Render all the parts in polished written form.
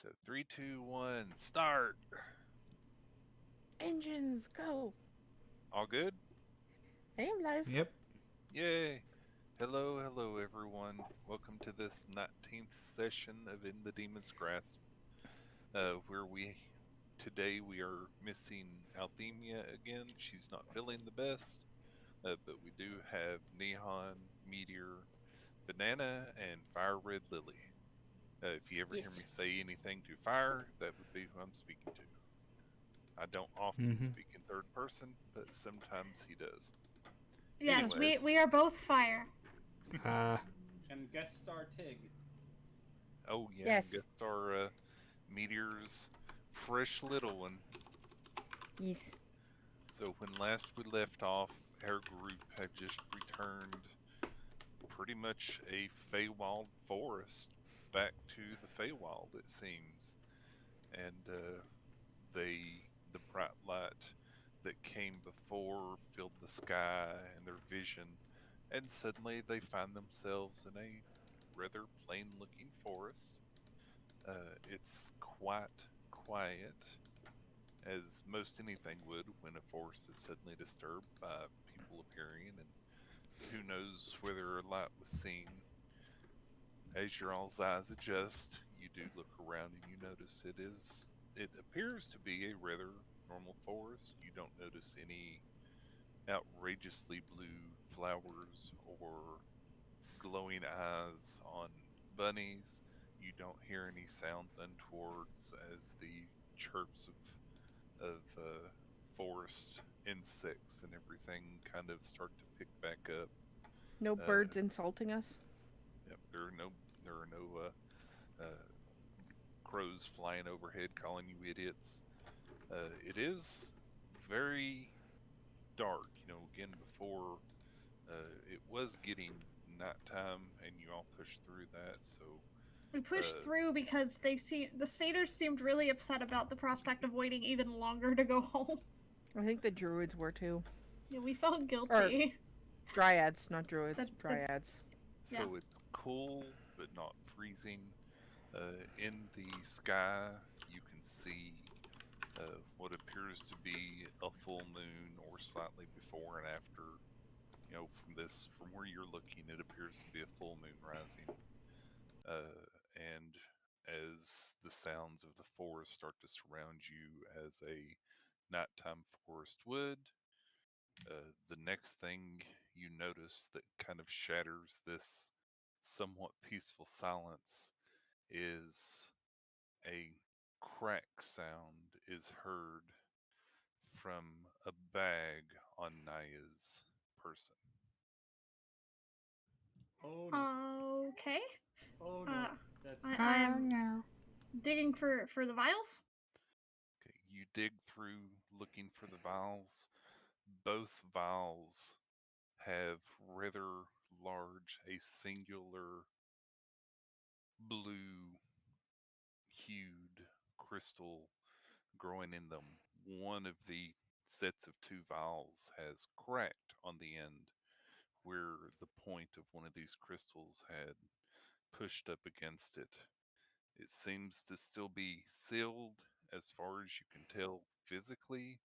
So three, two, one, start. Engines, go! All good? I am live. Yep. Yay! Hello, everyone. Welcome to this 19th session of In the Demon's Grasp, where today we are missing Althemia again. She's not feeling the best, but we do have Neon, Meteor, Banana, and Fire Red Lily. If you ever hear me Yes. say anything to Fire, that would be who I'm speaking to. I don't often Mm-hmm. speak in third person, but sometimes he does. Yes, we Anyways, we are both fire. And guest star Tig. oh yeah, and Yes. guess our Meteor's fresh little one. Yes. So when last we left off, our group had just returned pretty much a Feywild forest back to the Feywild, it seems. And the bright light that came before filled the sky and their vision, and suddenly they find themselves in a rather plain looking forest. It's quite quiet, as most anything would when a forest is suddenly disturbed by people appearing, and who knows whether a light was seen. As your all's eyes adjust, you do look around and you notice it appears to be a rather normal forest. You don't notice any outrageously blue flowers or glowing eyes on bunnies. You don't hear any sounds untowards as the chirps of forest insects and everything kind of start to pick back up. No Uh, birds insulting us. yep, there are no uh, crows flying overhead calling you idiots. It is very dark. Again, before it was getting nighttime, and you all pushed through that. So, We pushed uh, through because the satyrs seemed really upset about the prospect of waiting even longer to go home. I think the druids were too. Yeah, we felt Or guilty. dryads, not druids. That Dryads. yeah. so it's cool but not freezing. In the sky, you can see what appears to be a full moon, or slightly before and after. From where you're looking, it appears to be a full moon rising. Uh, and as the sounds of the forest start to surround you as a nighttime forest would, the next thing you notice that kind of shatters this somewhat peaceful silence is a crack sound is heard from a bag on Naya's person. Oh no. Okay. Oh no. Uh, That's I am No. digging for the vials. Okay, you dig through looking for the vials. Both vials have rather large, a singular blue hued crystal growing in them. One of the sets of two vials has cracked on the end where the point of one of these crystals had pushed up against it. It seems to still be sealed as far as you can tell physically,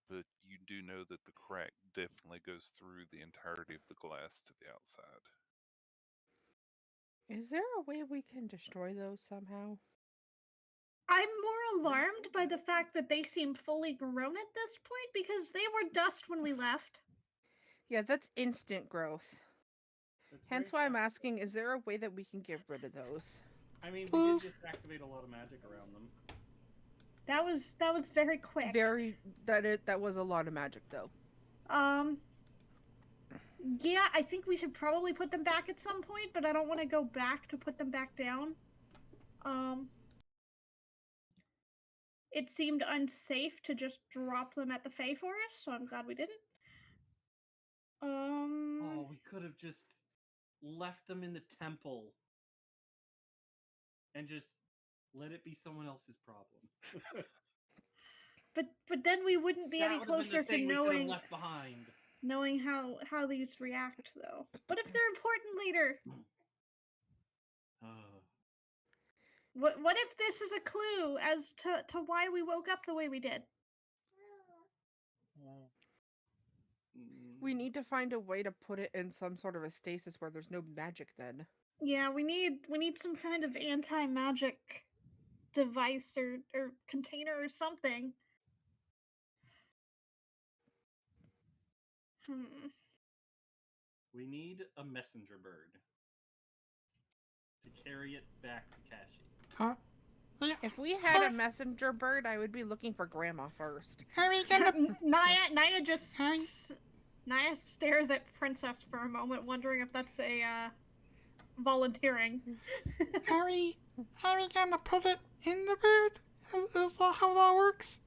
but you do know that the crack definitely goes through the entirety of the glass to the outside. Is there a way we can destroy those somehow? I'm more alarmed by the fact that they seem fully grown at this point because they were dust when we left. Yeah, that's instant growth. that's very Hence why I'm fast. asking, is there a way that we can get rid of those? I mean, we did Poof. just activate a lot of magic around them. That was very quick. That was a lot of magic though. Um, yeah, I think we should probably put them back at some point, but I don't want to go back to put them back down. Um, it seemed unsafe to just drop them at the Fey Forest, so I'm glad we didn't. Oh, Um, we could have just left them in the temple and just let it be someone else's problem. but then we wouldn't be That any would have been the closer to thing we could have knowing left behind. how these react, though. But if they're important later, Uh, What if this is a clue as to why we woke up the way we did? We need to find a way to put it in some sort of a stasis where there's no magic then. Yeah, we need some kind of anti-magic device or container or something. Hmm. We need a messenger bird to carry it back to Kashi. Huh? Yeah. If we had a messenger bird, I would be looking for Grandma first. Are we gonna? Naya just Harry? Naya stares at Princess for a moment, wondering if that's a volunteering. Are we gonna put it in the bird? Is that how that works?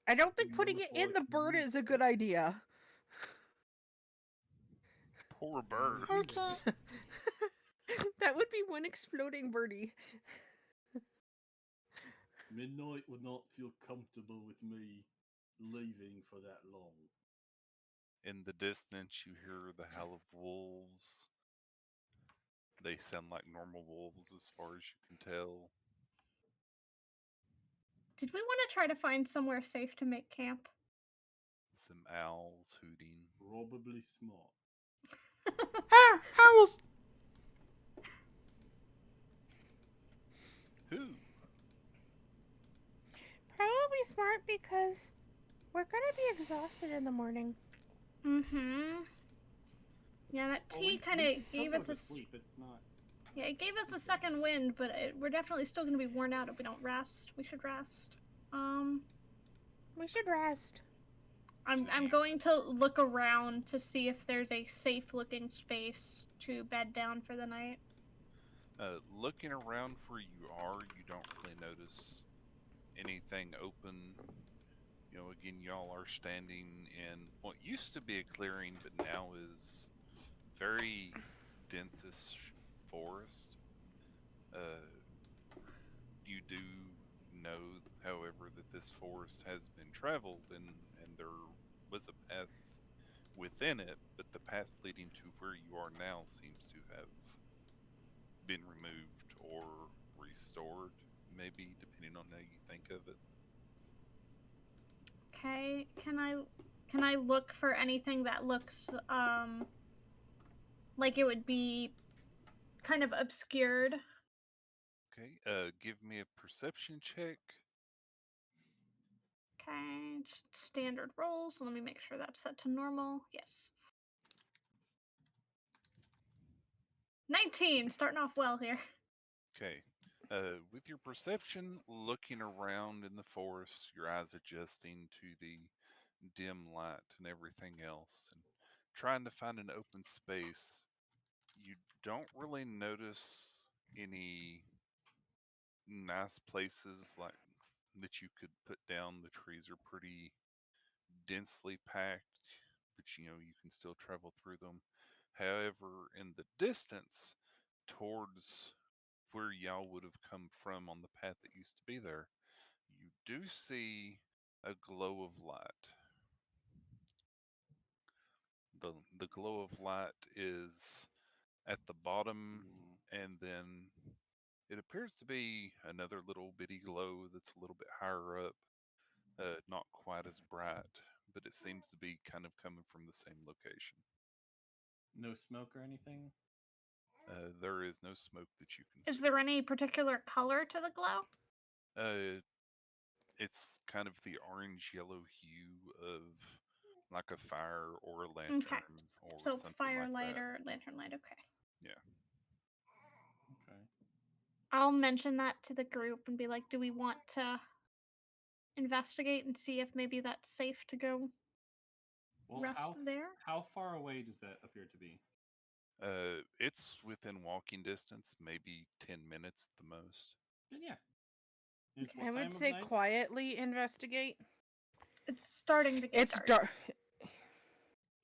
I don't think putting it in the bird is a good idea. Poor bird. Okay. That would be one exploding birdie. Midnight would not feel comfortable with me leaving for that long. In the distance, you hear the howl of wolves. They sound like normal wolves as far as you can tell. Did we want to try to find somewhere safe to make camp? Some owls hooting. Probably smart. Ah, owls. Who? Probably smart because we're gonna be exhausted in the morning. Mm-hmm. Yeah, that Well, tea we kind can of still gave go us to a sleep. It's not. yeah, it gave us a second wind, but we're definitely still gonna be worn out if we don't rest. We should rest. We should rest. I'm going to look around to see if there's a safe looking space to bed down for the night. Looking around where you are, you don't really notice anything open. You know, again, y'all are standing in what used to be a clearing, but now is very densest forest. You do know, however, that this forest has been traveled and there was a path within it, but the path leading to where you are now seems to have been removed or restored, maybe depending on how you think of it. Okay, can I look for anything that looks like it would be kind of obscured? Okay, give me a perception check. Okay, just standard rolls. So let me make sure that's set to normal. Yes. 19, starting off well here. Okay. With your perception, looking around in the forest, your eyes adjusting to the dim light and everything else, and trying to find an open space, you don't really notice any nice places like that you could put down. The trees are pretty densely packed, but you can still travel through them. However, in the distance, towards where y'all would have come from on the path that used to be there, you do see a glow of light. The glow of light is at the bottom, and then it appears to be another little bitty glow that's a little bit higher up, not quite as bright, but it seems to be kind of coming from the same location. No smoke or anything? There is no smoke that you can Is see. there any particular color to the glow? It's kind of the orange yellow hue of like a fire or a Okay. lantern or So something firelight like that. or lantern light, okay. Yeah. Okay. I'll mention that to the group and be like, do we want to investigate and see if maybe that's safe to go Well, rest there? how far away does that appear to be? It's within walking distance, maybe 10 minutes at the most. Then yeah. It's what I time would of say night? quietly investigate. It's starting to get It's dark. dark.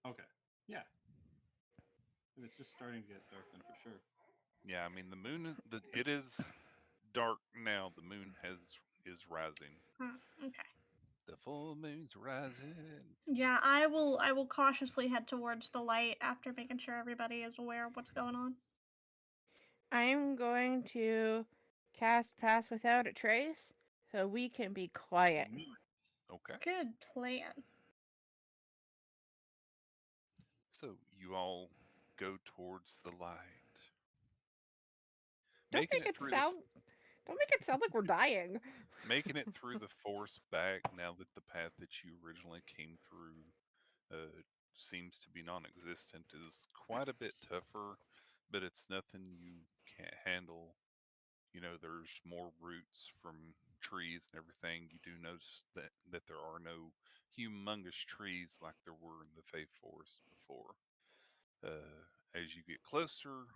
Okay. Yeah. If it's just starting to get dark, then for sure. Yeah, I mean the moon. It is dark now. The moon is rising. Okay. The full moon's rising. Yeah, I will cautiously head towards the light after making sure everybody is aware of what's going on. I'm going to cast Pass Without a Trace so we can be quiet. Okay. Good plan. So you all go towards the light. Don't Making make it it through sound. Don't make it sound like we're dying. making it through the forest back now that the path that you originally came through seems to be non-existent is quite a bit tougher, but it's nothing you can't handle. You know, there's more roots from trees and everything. You do notice that there are no humongous trees like there were in the Fey Forest before. As you get closer,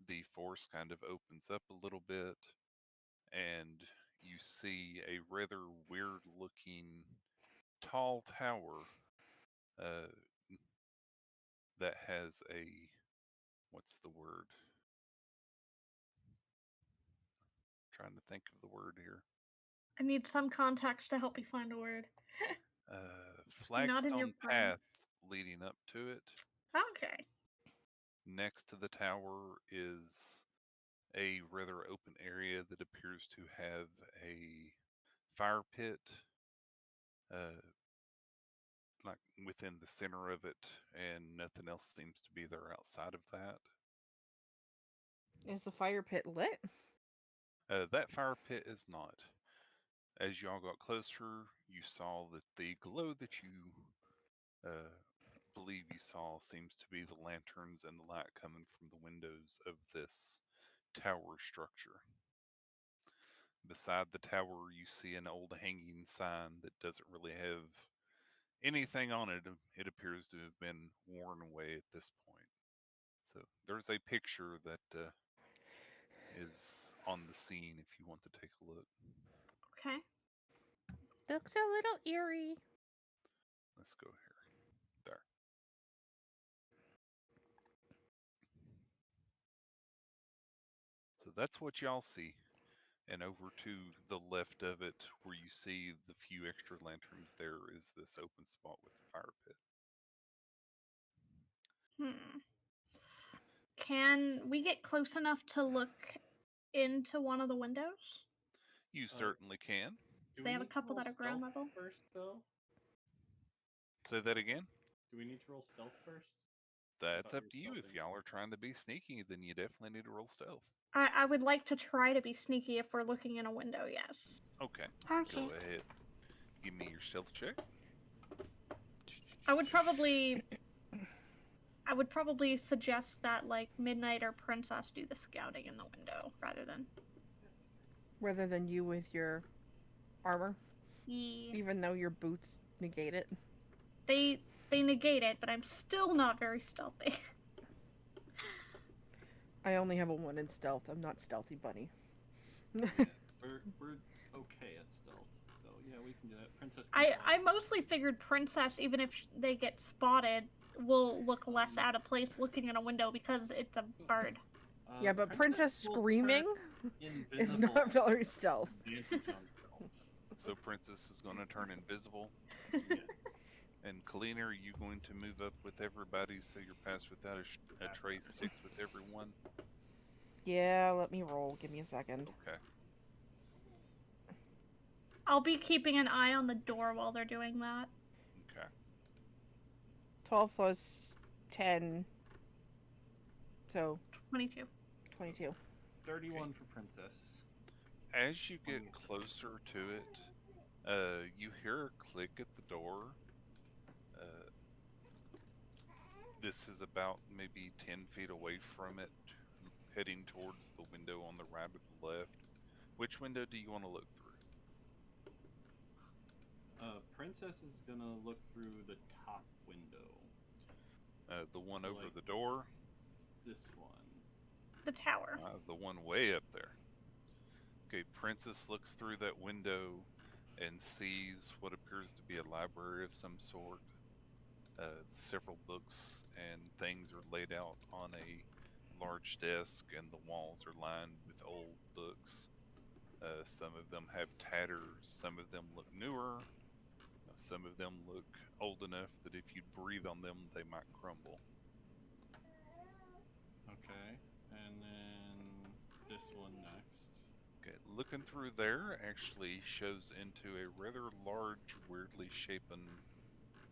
the forest kind of opens up a little bit, and you see a rather weird looking tall tower uh, that has a what's the word? Trying to think of the word here. I need some context to help me find a word. Not in your Flagstone brain. path leading up to it. Okay. Next to the tower is a rather open area that appears to have a fire pit, uh, like within the center of it, and nothing else seems to be there outside of that. Is the fire pit lit? That fire pit is not. As y'all got closer, you saw that the glow that you uh, believe you saw seems to be the lanterns and the light coming from the windows of this tower structure. Beside the tower, you see an old hanging sign that doesn't really have anything on it. It appears to have been worn away at this point. So there's a picture that is on the scene if you want to take a look. Okay. Looks a little eerie. Let's go here. There. So that's what y'all see. And over to the left of it, where you see the few extra lanterns, there is this open spot with the fire pit. Hmm. Can we get close enough to look into one of the windows? You certainly can. Do They we have a need to couple roll that are ground stealth level. first, though? Say that again. Do we need to roll stealth first? That's thought up you to were you. If stealthing. y'all are trying to be sneaky, then you definitely need to roll stealth. I would like to try to be sneaky if we're looking in a window, yes. Okay. Okay. Go ahead. Give me your stealth check. I would probably suggest that like Midnight or Princess do the scouting in the window rather than Rather than you with your armor, yeah. even though your boots negate it. They negate it, but I'm still not very stealthy. I only have a 1 in stealth. I'm not stealthy bunny. We're okay at stealth, so yeah, we can do that. Princess. Can I mostly figured Princess, even if they get spotted, will look less out of place looking in a window because it's a bird. Yeah, but Princess will screaming turn is invisible not very stealth. advantage on stealth. So Princess is going to turn invisible. Yeah. And Kalina, are you going to move up with everybody so your pass without a trace sticks with everyone? Yeah, let me roll. Give me a second. Okay. I'll be keeping an eye on the door while they're doing that. Okay. 12 plus 10. So, 22. 22. 31 for Princess. As you get closer to it, you hear a click at the door. This is about maybe 10 feet away from it, heading towards the window on the right or the left. Which window do you want to look through? Princess is gonna look through the top window. The one over Like- the door? This one. The tower. The one way up there. Okay, Princess looks through that window and sees what appears to be a library of some sort. Several books and things are laid out on a large desk, and the walls are lined with old books. Some of them have tatters, some of them look newer, some of them look old enough that if you breathe on them, they might crumble. Okay, and then this one next. Okay, looking through there actually shows into a rather large, weirdly shapen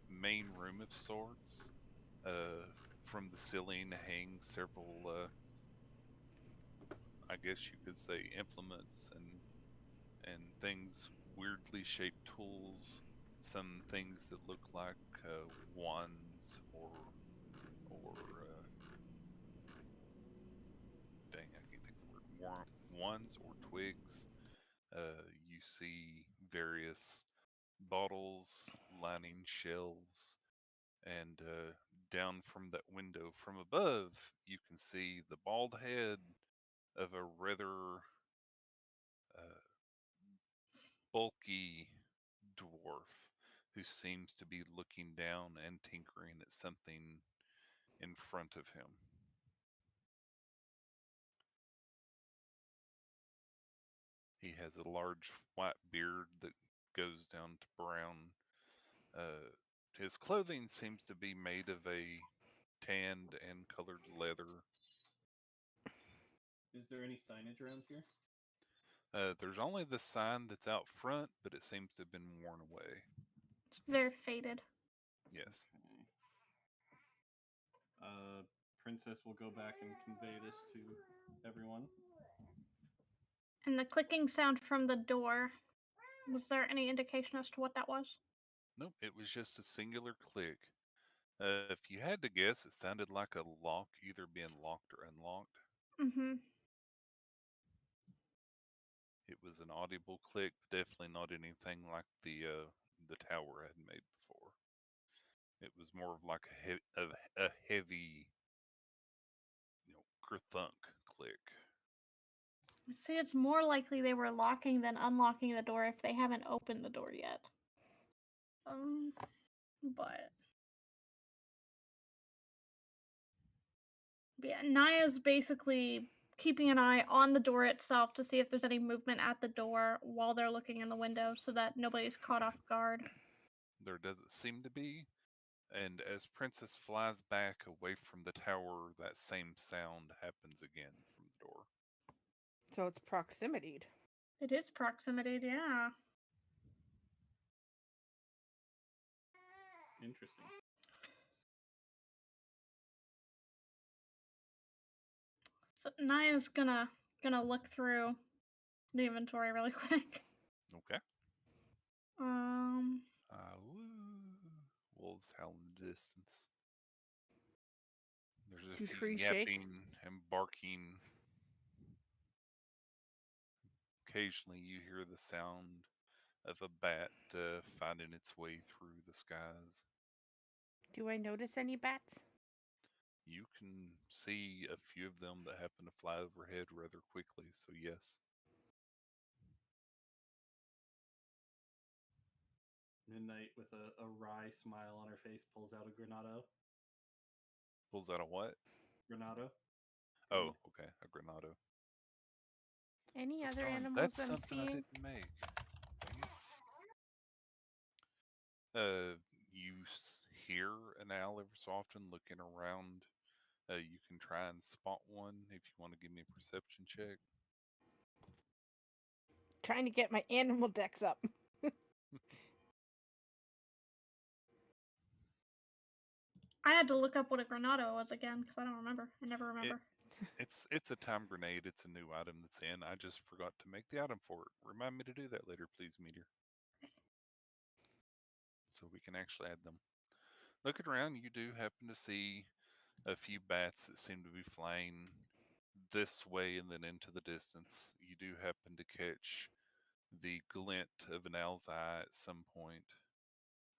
main room of sorts. From the ceiling hang several, I guess you could say, implements and things, weirdly shaped tools. Some things that look like wands or dang, I can't think of the word. Wands or twigs. You see various bottles lining shelves, and down from that window from above, you can see the bald head of a rather uh, bulky dwarf who seems to be looking down and tinkering at something in front of him. He has a large white beard that goes down to brown. His clothing seems to be made of a tanned and colored leather. Is there any signage around here? There's only the sign that's out front, but it seems to have been worn away. It's very faded. Yes. Okay. Princess will go back and convey this to everyone. And the clicking sound from the door, was there any indication as to what that was? Nope, it was just a singular click. If you had to guess, it sounded like a lock either being locked or unlocked. Mm-hmm. It was an audible click, but definitely not anything like the tower had made before. It was more of like a heavy, kerthunk click. See, it's more likely they were locking than unlocking the door if they haven't opened the door yet. But yeah, Naya's basically keeping an eye on the door itself to see if there's any movement at the door while they're looking in the window so that nobody's caught off guard. There doesn't seem to be. And as Princess flies back away from the tower, that same sound happens again from the door. So it's proximity. It is proximity, yeah. Interesting. So Naya's gonna look through the inventory really quick. Okay. Um, Wolves howl in the distance. There's a Do few trees shake? yapping and barking. Occasionally, you hear the sound of a bat finding its way through the skies. Do I notice any bats? You can see a few of them that happen to fly overhead rather quickly, so yes. Midnight, with a wry smile on her face, pulls out a Granado. Pulls out a what? Granado. Oh, okay, a Granado. Any other Darn, animals that's I'm something I seeing? didn't make. Dang it. You hear an owl every so often looking around. You can try and spot one if you want to give me a perception check. Trying to get my animal decks up. I had to look up what a Granado was again because I don't remember. I never remember. It's a time grenade. It's a new item that's in. I just forgot to make the item for it. Remind me to do that later, please, Meteor. So we can actually add them. Looking around, you do happen to see a few bats that seem to be flying this way and then into the distance. You do happen to catch the glint of an owl's eye at some point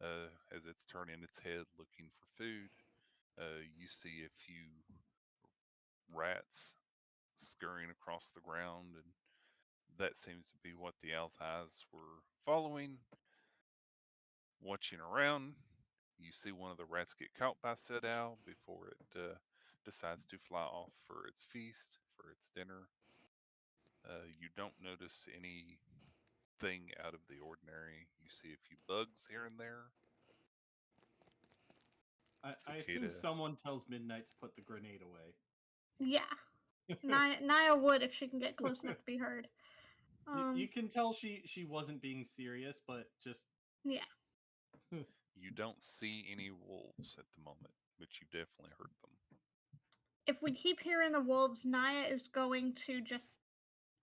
as it's turning its head looking for food. You see a few rats scurrying across the ground, and that seems to be what the owl's eyes were following. Watching around, you see one of the rats get caught by said owl before it decides to fly off for its feast, for its dinner. You don't notice anything out of the ordinary. You see a few bugs here and there. I assume Cicada. someone tells Midnight to put the grenade away. Yeah. Naya would if she can get close enough to be heard. You can tell she wasn't being serious, but just Yeah. You don't see any wolves at the moment, but you definitely heard them. If we keep hearing the wolves, Naya is going to just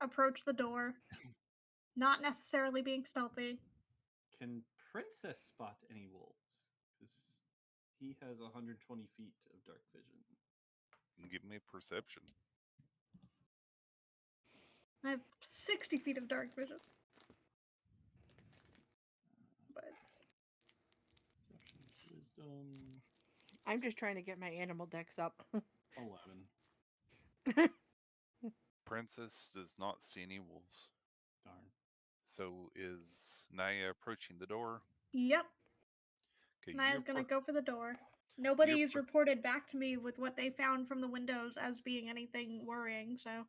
approach the door, not necessarily being stealthy. can Princess spot any wolves? Because he has 120 feet of dark vision. Give me a perception. I have 60 feet of dark vision. But Perception, wisdom, I'm just trying to get my animal decks up. 11. Princess does not see any wolves. Darn. So is Naya approaching the door? yep, Okay, Naya's gonna pro- go for the door. Nobody's pro- reported back to me with what they found from the windows as being anything worrying, so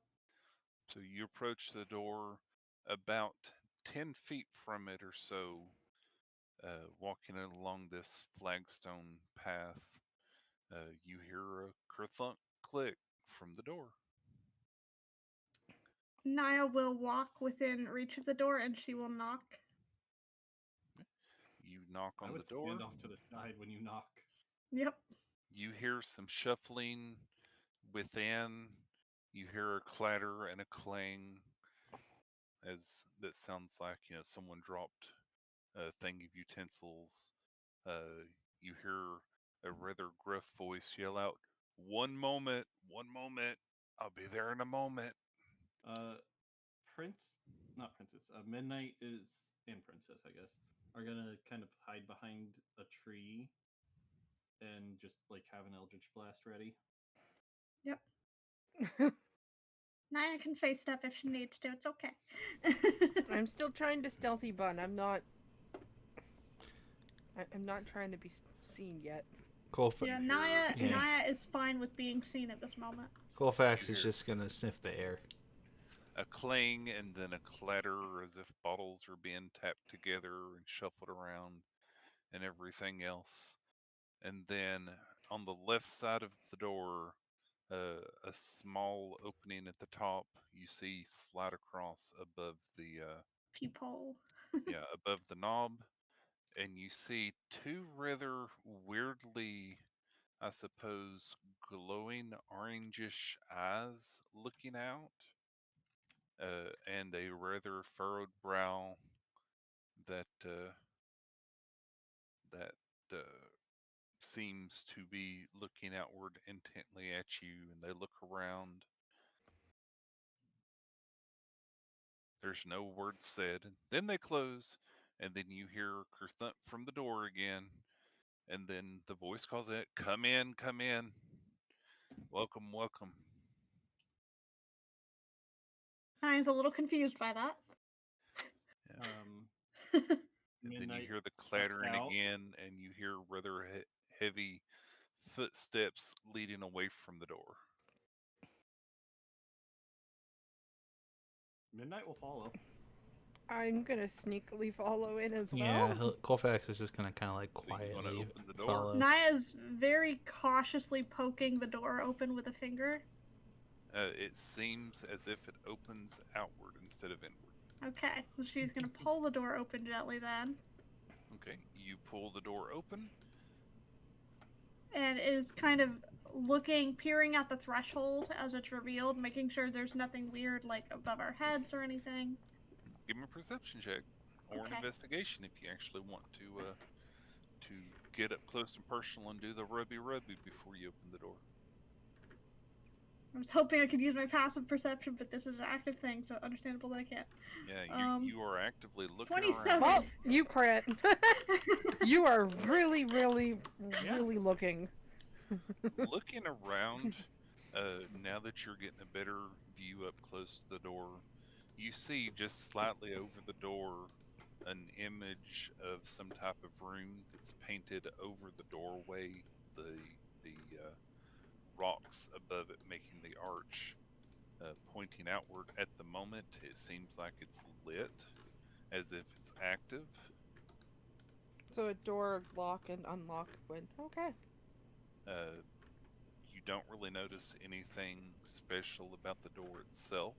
So you approach the door about 10 feet from it or so, walking along this flagstone path. You hear a kerthunk click from the door. Naya will walk within reach of the door and she will knock. You knock I on would the door. stand off to the side when you knock. Yep. You hear some shuffling within. You hear a clatter and a clang, as that sounds like someone dropped a thing of utensils. You hear a rather gruff voice yell out, "1 moment, 1 moment, I'll be there in a moment." Not Princess. Midnight is and Princess, I guess, are gonna kind of hide behind a tree and just like have an Eldritch Blast ready. Yep. Naya can face step if she needs to. It's okay. I'm still trying to stealthy bun. I'm not trying to be seen yet. Yeah, Naya is fine with being seen at this moment. Colfax is just gonna sniff the air. A clang and then a clatter as if bottles are being tapped together and shuffled around and everything else. And then on the left side of the door, a small opening at the top you see slide across above the Peephole. above the knob, and you see two rather weirdly, I suppose, glowing orangish eyes looking out, and a rather furrowed brow that that seems to be looking outward intently at you. And they look around. There's no word said. Then they close, and then you hear kerthunk from the door again, and then the voice calls it, "Come in, come in. Welcome, welcome." Naya's a little confused by that. Yeah. And And then you Midnight hear the steps clattering out. again, and you hear rather heavy footsteps leading away from the door. Midnight will follow. I'm gonna sneakily follow in as well. Yeah, Colfax is just gonna kind of like So you wanna quietly open the door? follow. Naya's very cautiously poking the door open with a finger. It seems as if it opens outward instead of inward. Okay, so she's gonna pull the door open gently then. Okay, you pull the door open. And is kind of peering at the threshold as it's revealed, making sure there's nothing weird like above our heads or anything. Give me a perception check or an Okay. investigation if you actually want to get up close and personal and do the rubby before you open the door. I was hoping I could use my passive perception, but this is an active thing, so understandable that I can't. Yeah, you are actively looking 27. around. Well, you crit. You are really, really, really looking. Looking around, now that you're getting a better view up close to the door, you see just slightly over the door an image of some type of room that's painted over the doorway, the rocks above it making the arch pointing outward. At the moment, it seems like it's lit, as if it's active. So a door lock and unlock when okay. You don't really notice anything special about the door itself.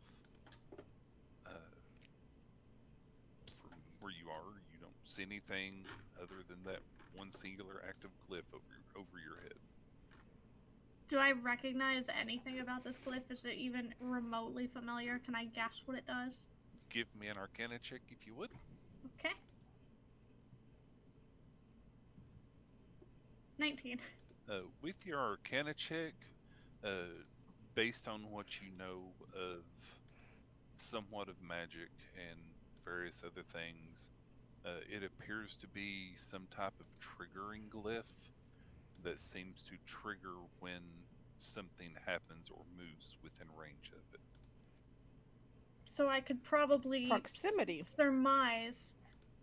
From where you are, you don't see anything other than that one singular active glyph over your head. Do I recognize anything about this glyph? Is it even remotely familiar? Can I guess what it does? Give me an Arcana check if you would. Okay. 19. With your Arcana check, based on what you know of somewhat of magic and various other things, it appears to be some type of triggering glyph that seems to trigger when something happens or moves within range of it. So I could probably Proximity. surmise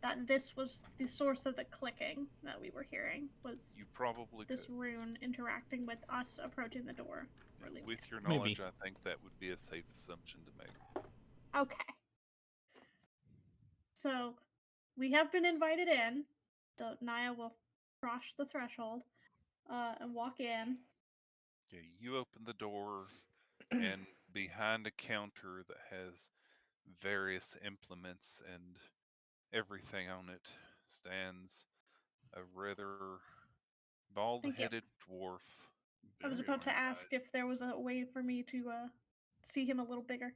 that this was the source of the clicking that we were hearing, was You probably this could. rune interacting with us approaching the door. Or leaving With it. your Maybe. knowledge, I think that would be a safe assumption to make. Okay. So we have been invited in. So Naya will cross the threshold and walk in. Yeah, you open the door, and behind a counter that has various implements and everything on it stands a rather bald Thank you. headed dwarf. I was Very about to orange ask eyes. if there was a way for me to see him a little bigger.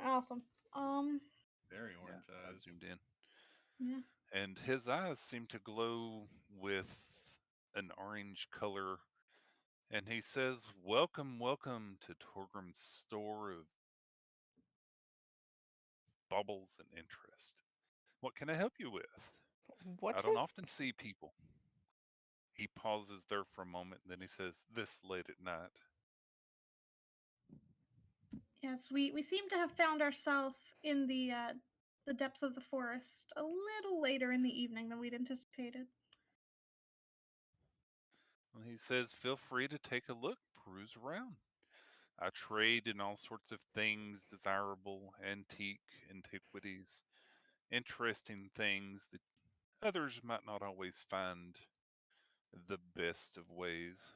Awesome. Very Yeah, orange I eyes. zoomed in. Yeah. And his eyes seem to glow with an orange color. And he says, "Welcome, welcome to Torgrim's store of baubles and interest. What can I help you with? What I don't is often see people." He pauses there for a moment, and then he says, "This late at night." Yes, we seem to have found ourselves in the depths of the forest a little later in the evening than we'd anticipated. Well, he says, "Feel free to take a look, peruse around. I trade in all sorts of things desirable, antiquities, interesting things that others might not always find the best of ways."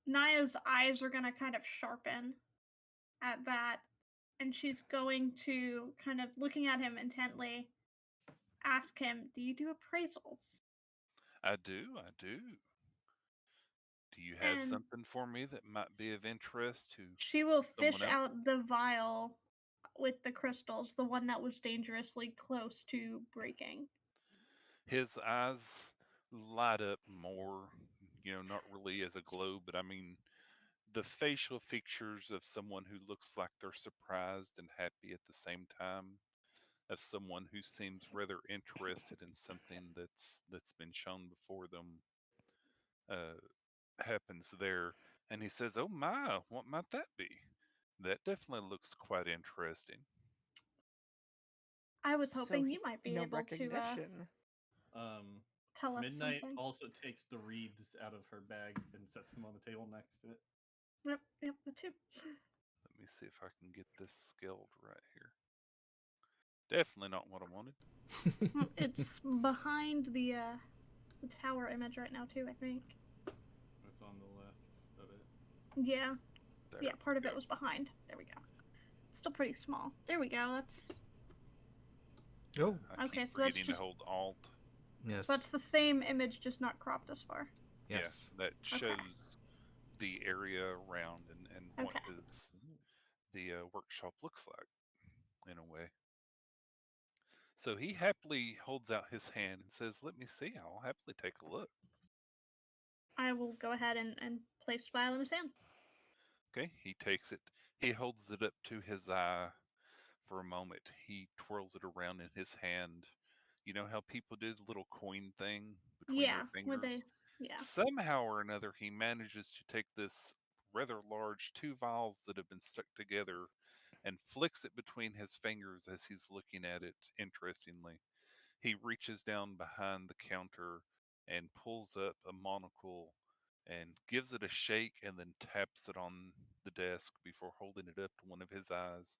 Naya's eyes are gonna kind of sharpen at that, and she's going to, kind of looking at him intently, ask him, "Do you do appraisals?" I do, I do. Do you have And something for me that might be of interest to she will someone fish else? out the vial with the crystals, the one that was dangerously close to breaking. His eyes light up more, not really as a glow, but I mean the facial features of someone who looks like they're surprised and happy at the same time, of someone who seems rather interested in something that's been shown before them, uh, happens there. And he says, "Oh my, what might that be? That definitely looks quite interesting." I was so hoping you might be no able to recognition? tell us Midnight something. also takes the reeds out of her bag and sets them on the table next to it. Yep, the two. Let me see if I can get this scaled right here. Definitely not what I wanted. It's behind the tower image right now too, I think. It's on the left of it. Yeah. There. Yeah, part of it was behind. There we go. It's still pretty small. There we go. That's Oh, I Okay, keep so that's forgetting just- to hold Alt. yes. so it's the same image, just not cropped as far. Yes. Yeah, that Okay. shows the area around and what Okay. the workshop looks like in a way. So he happily holds out his hand and says, "Let me see. I'll happily take a look." I will go ahead and place file in his hand. Okay, he takes it. He holds it up to his eye for a moment. He twirls it around in his hand. You know how people do the little coin thing between their Yeah, would fingers? they? Yeah. Somehow or another, he manages to take this rather large two vials that have been stuck together and flicks it between his fingers as he's looking at it interestingly. He reaches down behind the counter and pulls up a monocle and gives it a shake and then taps it on the desk before holding it up to one of his eyes.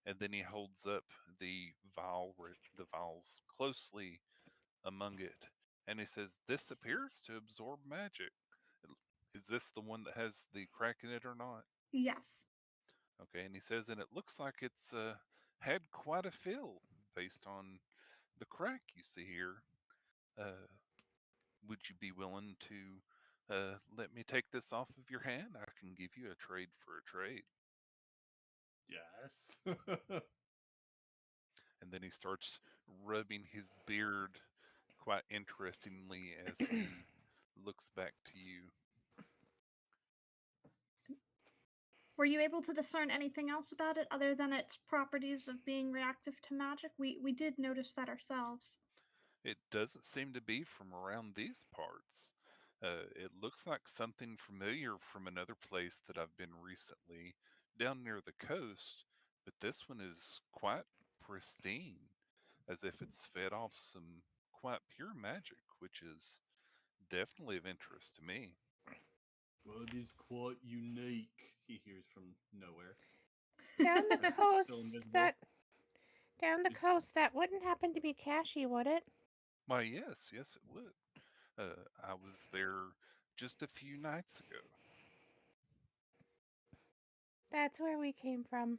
And then he holds up the vials closely among it, and he says, "This appears to absorb magic. is this the one that has the crack in it or not? Yes. Okay, and he says, and it looks like it's had quite a fill based on the crack you see here. Uh, would you be willing to let me take this off of your hand? I can give you a trade for a trade. Yes. And then he starts rubbing his beard quite interestingly as he looks back to you. Were you able to discern anything else about it other than its properties of being reactive to magic? We did notice that ourselves. It doesn't seem to be from around these parts. It looks like something familiar from another place that I've been recently, down near the coast, but this one is quite pristine, as if it's fed off some quite pure magic, which is definitely of interest to me. Well, it is quite unique, he hears from nowhere. Down the Still coast, invisible. that wouldn't happen to be Cashy, would it? Why, yes, yes, it would. I was there just a few nights ago. That's where we came from.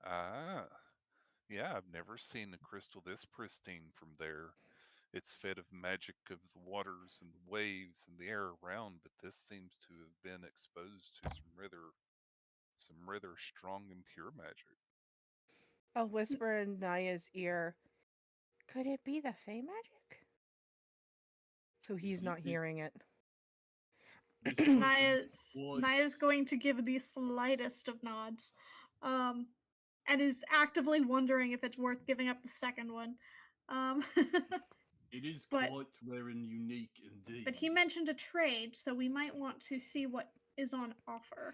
Ah, yeah, I've never seen a crystal this pristine from there. It's fed of magic of the waters and the waves and the air around, but this seems to have been exposed to some rather strong and pure magic. I'll whisper in Naya's ear. Could it be the Fey magic? So he's not hearing it. This person Naya's quite Naya's going to give the slightest of nods, and is actively wondering if it's worth giving up the second one. Um, It is but quite rare and unique indeed. but he mentioned a trade, so we might want to see what is on offer.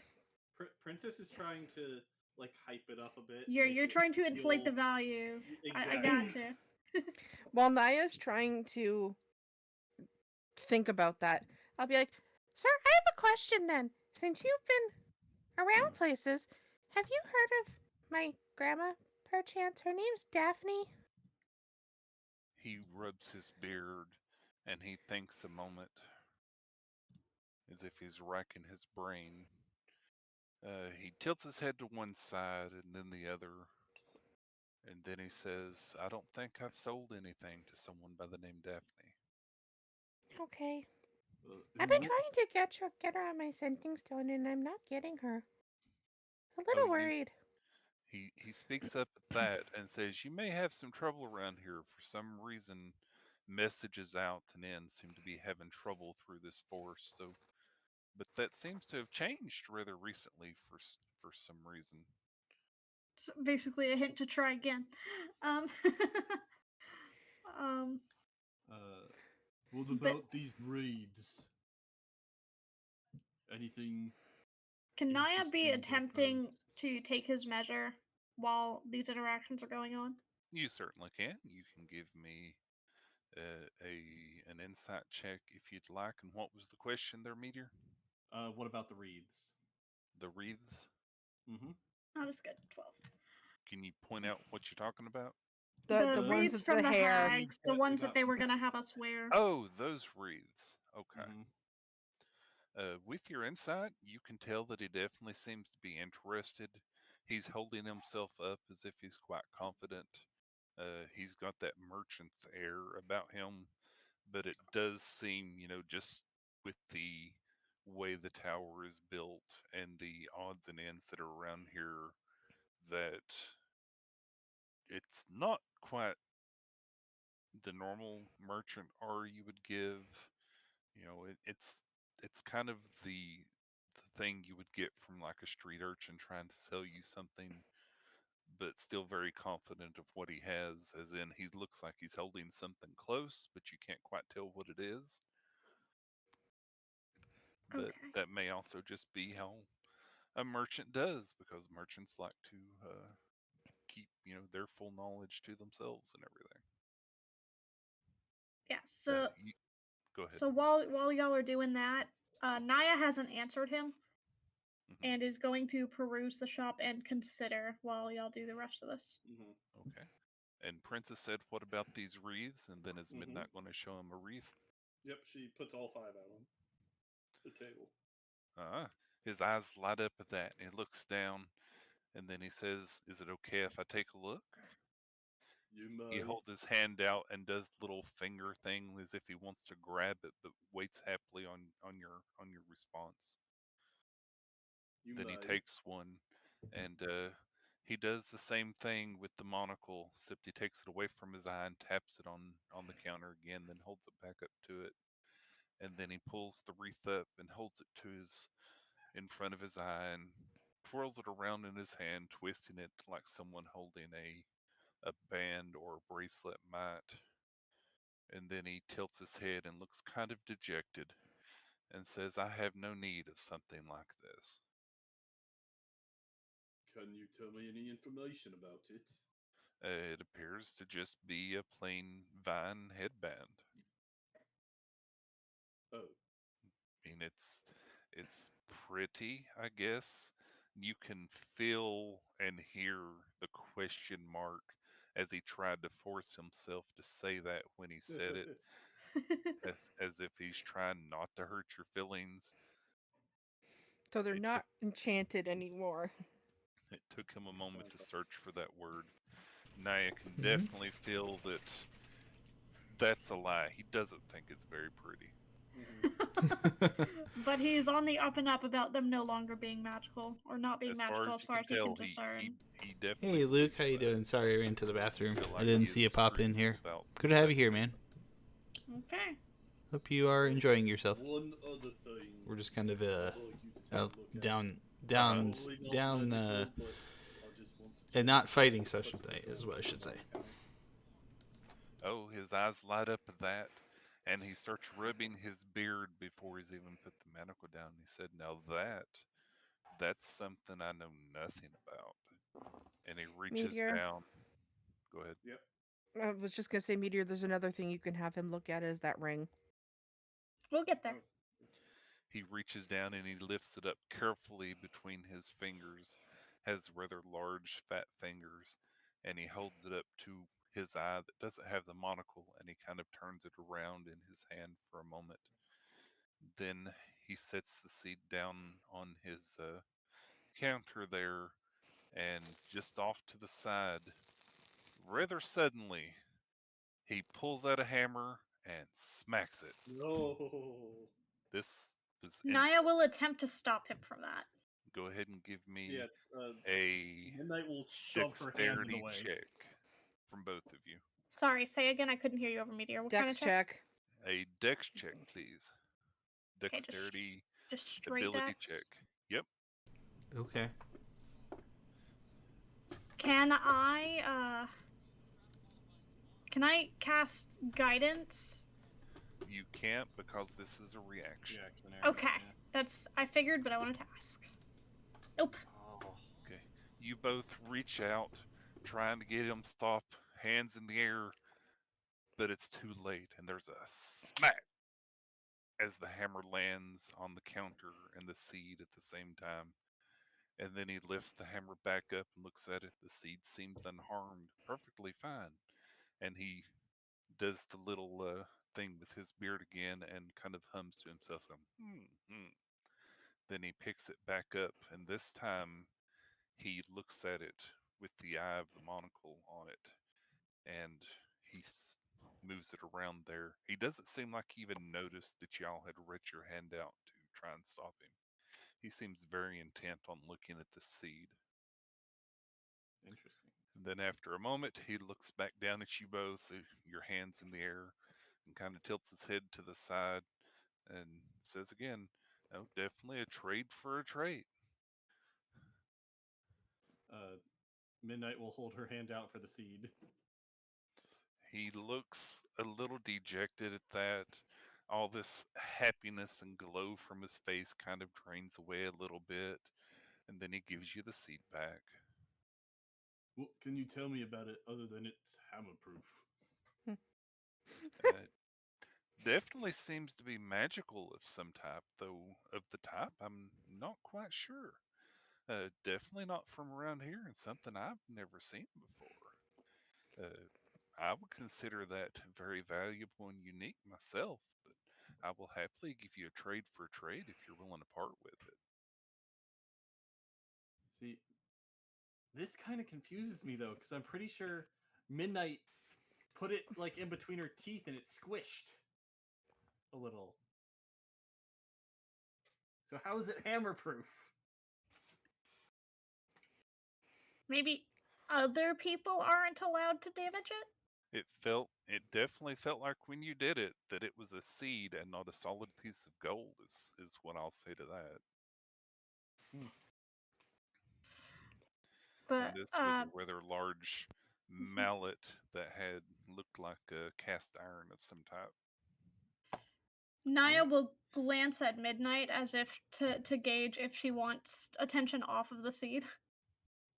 Princess is trying to like hype it up a bit. You're make it trying to inflate the feel- value. I Exactly. gotcha. While Naya's trying to think about that, I'll be like, Sir, I have a question then. Since you've been around places, have you heard of my grandma, perchance? Her name's Daphne. He rubs his beard and he thinks a moment as if he's racking his brain. He tilts his head to one side and then the other, and then he says, I don't think I've sold anything to someone by the name Daphne. Okay. who I've been wo- trying to get her on my scenting stone, and I'm not getting her. A Oh, little worried. he speaks up at that and says, you may have some trouble around here. For some reason, messages out and in seem to be having trouble through this force. So, but that seems to have changed rather recently for some reason. It's basically a hint to try again. Um, um, What but about these reeds? Anything? can Naya be Interesting about attempting those? to take his measure while these interactions are going on? You certainly can. You can give me an insight check if you'd like. And what was the question there, Meteor? What about the reeds? The wreaths? Mm-hmm. I'll just get 12. Can you point out what you're talking about? The The ones wreaths with from the the hair. hags, the That ones that got- they were gonna have us wear. Oh, those wreaths. Okay. Mhm. With your insight, you can tell that he definitely seems to be interested. He's holding himself up as if he's quite confident. He's got that merchant's air about him, but it does seem, just with the way the tower is built and the odds and ends that are around here, that it's not quite the normal merchant R you would give. It's kind of the thing you would get from like a street urchin trying to sell you something, but still very confident of what he has, as in he looks like he's holding something close, but you can't quite tell what it is. But Okay. that may also just be how a merchant does, because merchants like to keep their full knowledge to themselves and everything. Yeah. So You, go ahead. so while y'all are doing that, Naya hasn't answered him Mhm. and is going to peruse the shop and consider while y'all do the rest of this. Mhm. Okay. And Princess said, "What about these wreaths?" And then is Mhm. Midnight going to show him a wreath? Yep. She puts all 5 out on the table. Uh, his eyes light up at that, and he looks down, and then he says, "Is it okay if I take a look?" You He may. holds his hand out and does the little finger thing as if he wants to grab it, but waits happily on your response. You Then he may. takes one, and he does the same thing with the monocle, except he takes it away from his eye and taps it on the counter again, then holds it back up to it, and then he pulls the wreath up and holds it to his in front of his eye and twirls it around in his hand, twisting it like someone holding a band or a bracelet might. And then he tilts his head and looks kind of dejected and says, "I have no need of something like this." Can you tell me any information about it? It appears to just be a plain vine headband. Oh, I mean, it's pretty, I guess. You can feel and hear the question mark as he tried to force himself to say that when he said it, as if he's trying not to hurt your feelings. So they're It took not enchanted anymore. it took him a moment sounds to like. search for that word. Naya can Hmm. definitely feel that that's a lie. He doesn't think it's very pretty. But he's on the up and up about them no longer being magical or not being As far magical as as you far can as he can tell, he discern. he definitely Hey, Luke, how believes you that. doing? Sorry, I ran to the You bathroom. feel I like didn't he see you is pop in truthful here. about Good to have that you here, man. statement. Okay. Hope you are enjoying yourself. One other thing. We're just kind of I'd like you to take a look at. down, Uh-huh. Probably not down, magical, but I just want to a check. not fighting Touch session the tonight is drops what I should on say. the counter. Oh, his eyes light up at that, and he starts rubbing his beard before he's even put the manacle down. He said, "Now that's something I know nothing about." And he reaches Meteor. down. Go ahead. Yep. I was just gonna say, Meteor, there's another thing you can have him look at is that ring. We'll get there. Oh. He reaches down and he lifts it up carefully between his fingers, has rather large, fat fingers, and he holds it up to his eye that doesn't have the monocle, and he kind of turns it around in his hand for a moment. Then he sets the seed down on his counter there, and just off to the side, rather suddenly, he pulls out a hammer and smacks it. No. This was Naya instant. will attempt to stop him from that. Go ahead and give Yeah. me a Midnight will shove her hand in the dexterity way. check from both of you. Sorry, say again. I couldn't hear you over Meteor. What kind of Dex check? check. A dex check, please. Okay, Dexterity just straight ability dex. check. Yep. Okay. Can I cast guidance? You can't because this is a reaction. Reactionary. Okay. Yeah. That's I figured, but I wanted to ask. Nope. Oh. Okay. You both reach out, trying to get him to stop, hands in the air, but it's too late, and there's a smack as the hammer lands on the counter and the seed at the same time. And then he lifts the hammer back up and looks at it. The seed seems unharmed, perfectly fine. And he does the little thing with his beard again and kind of hums to himself, going, hmm. Then he picks it back up, and this time he looks at it with the eye of the monocle on it, and he moves it around there. He doesn't seem like he even noticed that y'all had reached your hand out to try and stop him. He seems very intent on looking at the seed. Interesting. And then after a moment, he looks back down at you both, your hands in the air, and kind of tilts his head to the side and says again, "Oh, definitely a trade for a trade." Uh, Midnight will hold her hand out for the seed. He looks a little dejected at that. All this happiness and glow from his face kind of drains away a little bit, and then he gives you the seed back. What can you tell me about it other than it's hammer-proof? Uh, Definitely seems to be magical of some type, though of the type I'm not quite sure. Definitely not from around here, and something I've never seen before. I would consider that very valuable and unique myself, but I will happily give you a trade for a trade if you're willing to part with it. See, this kind of confuses me though, because I'm pretty sure Midnight put it like in between her teeth and it squished a little. So how is it hammer proof? Maybe other people aren't allowed to damage it? It definitely felt like when you did it that it was a seed and not a solid piece of gold is what I'll say to that. And But this was a rather large mallet that had looked like a cast iron of some type. Naya will glance at Midnight as if to gauge if she wants attention off of the seed.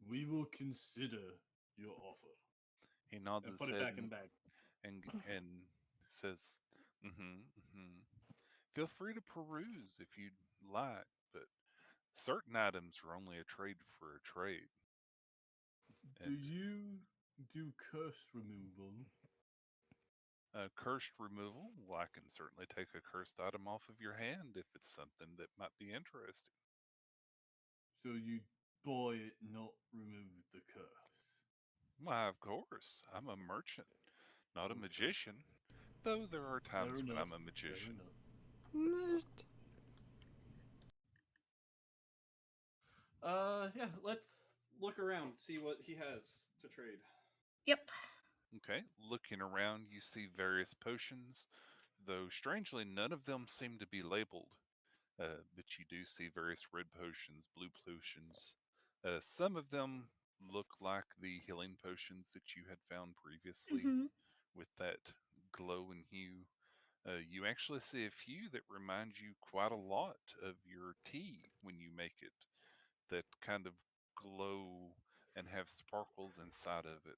We will consider your offer. He nods And his put it head back in the bag. and says, Feel free to peruse if you'd like, but certain items are only a trade for a trade. Do you do curse removal? Cursed removal, well, I can certainly take a cursed item off of your hand if it's something that might be interesting. So you buy it, not remove the curse. Why, of course, I'm a merchant, not a Okay. magician, though there are times when I'm a Fair magician. enough. Yeah, let's look around, see what he has to trade. Yep. Okay, looking around, you see various potions, though strangely, none of them seem to be labeled. But you do see various red potions, blue potions. Some of them look like the healing potions that you had found previously Hmm. with that glow and hue. You actually see a few that remind you quite a lot of your tea when you make it, that kind of glow and have sparkles inside of it.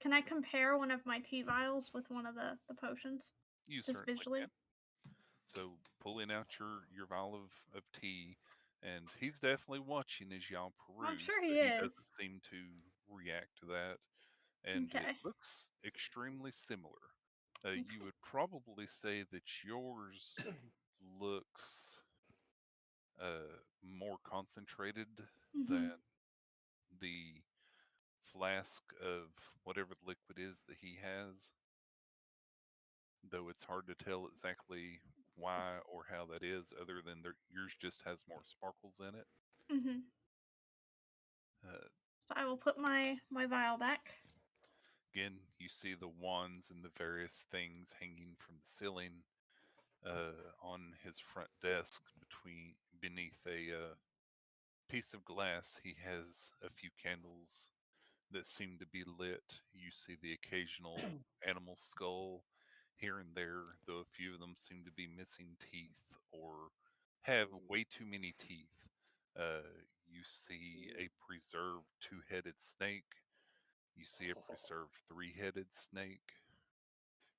Can I compare one of my tea vials with one of the potions? You Just certainly visually? can. So pulling out your vial of tea, and he's definitely watching as y'all I'm peruse, sure but he he is. doesn't seem to react to that, and it Okay. looks extremely similar. Okay. You would probably say that yours looks more concentrated Hmm. than the flask of whatever the liquid is that he has, though it's hard to tell exactly why or how that is, other than yours just has more sparkles in it. Hmm. Uh, So I will put my vial back. Again, you see the wands and the various things hanging from the ceiling on his front desk. Beneath a piece of glass, he has a few candles that seem to be lit. You see the occasional animal skull here and there, though a few of them seem to be missing teeth or have way too many teeth. You see a preserved two-headed snake. You see a preserved three-headed snake.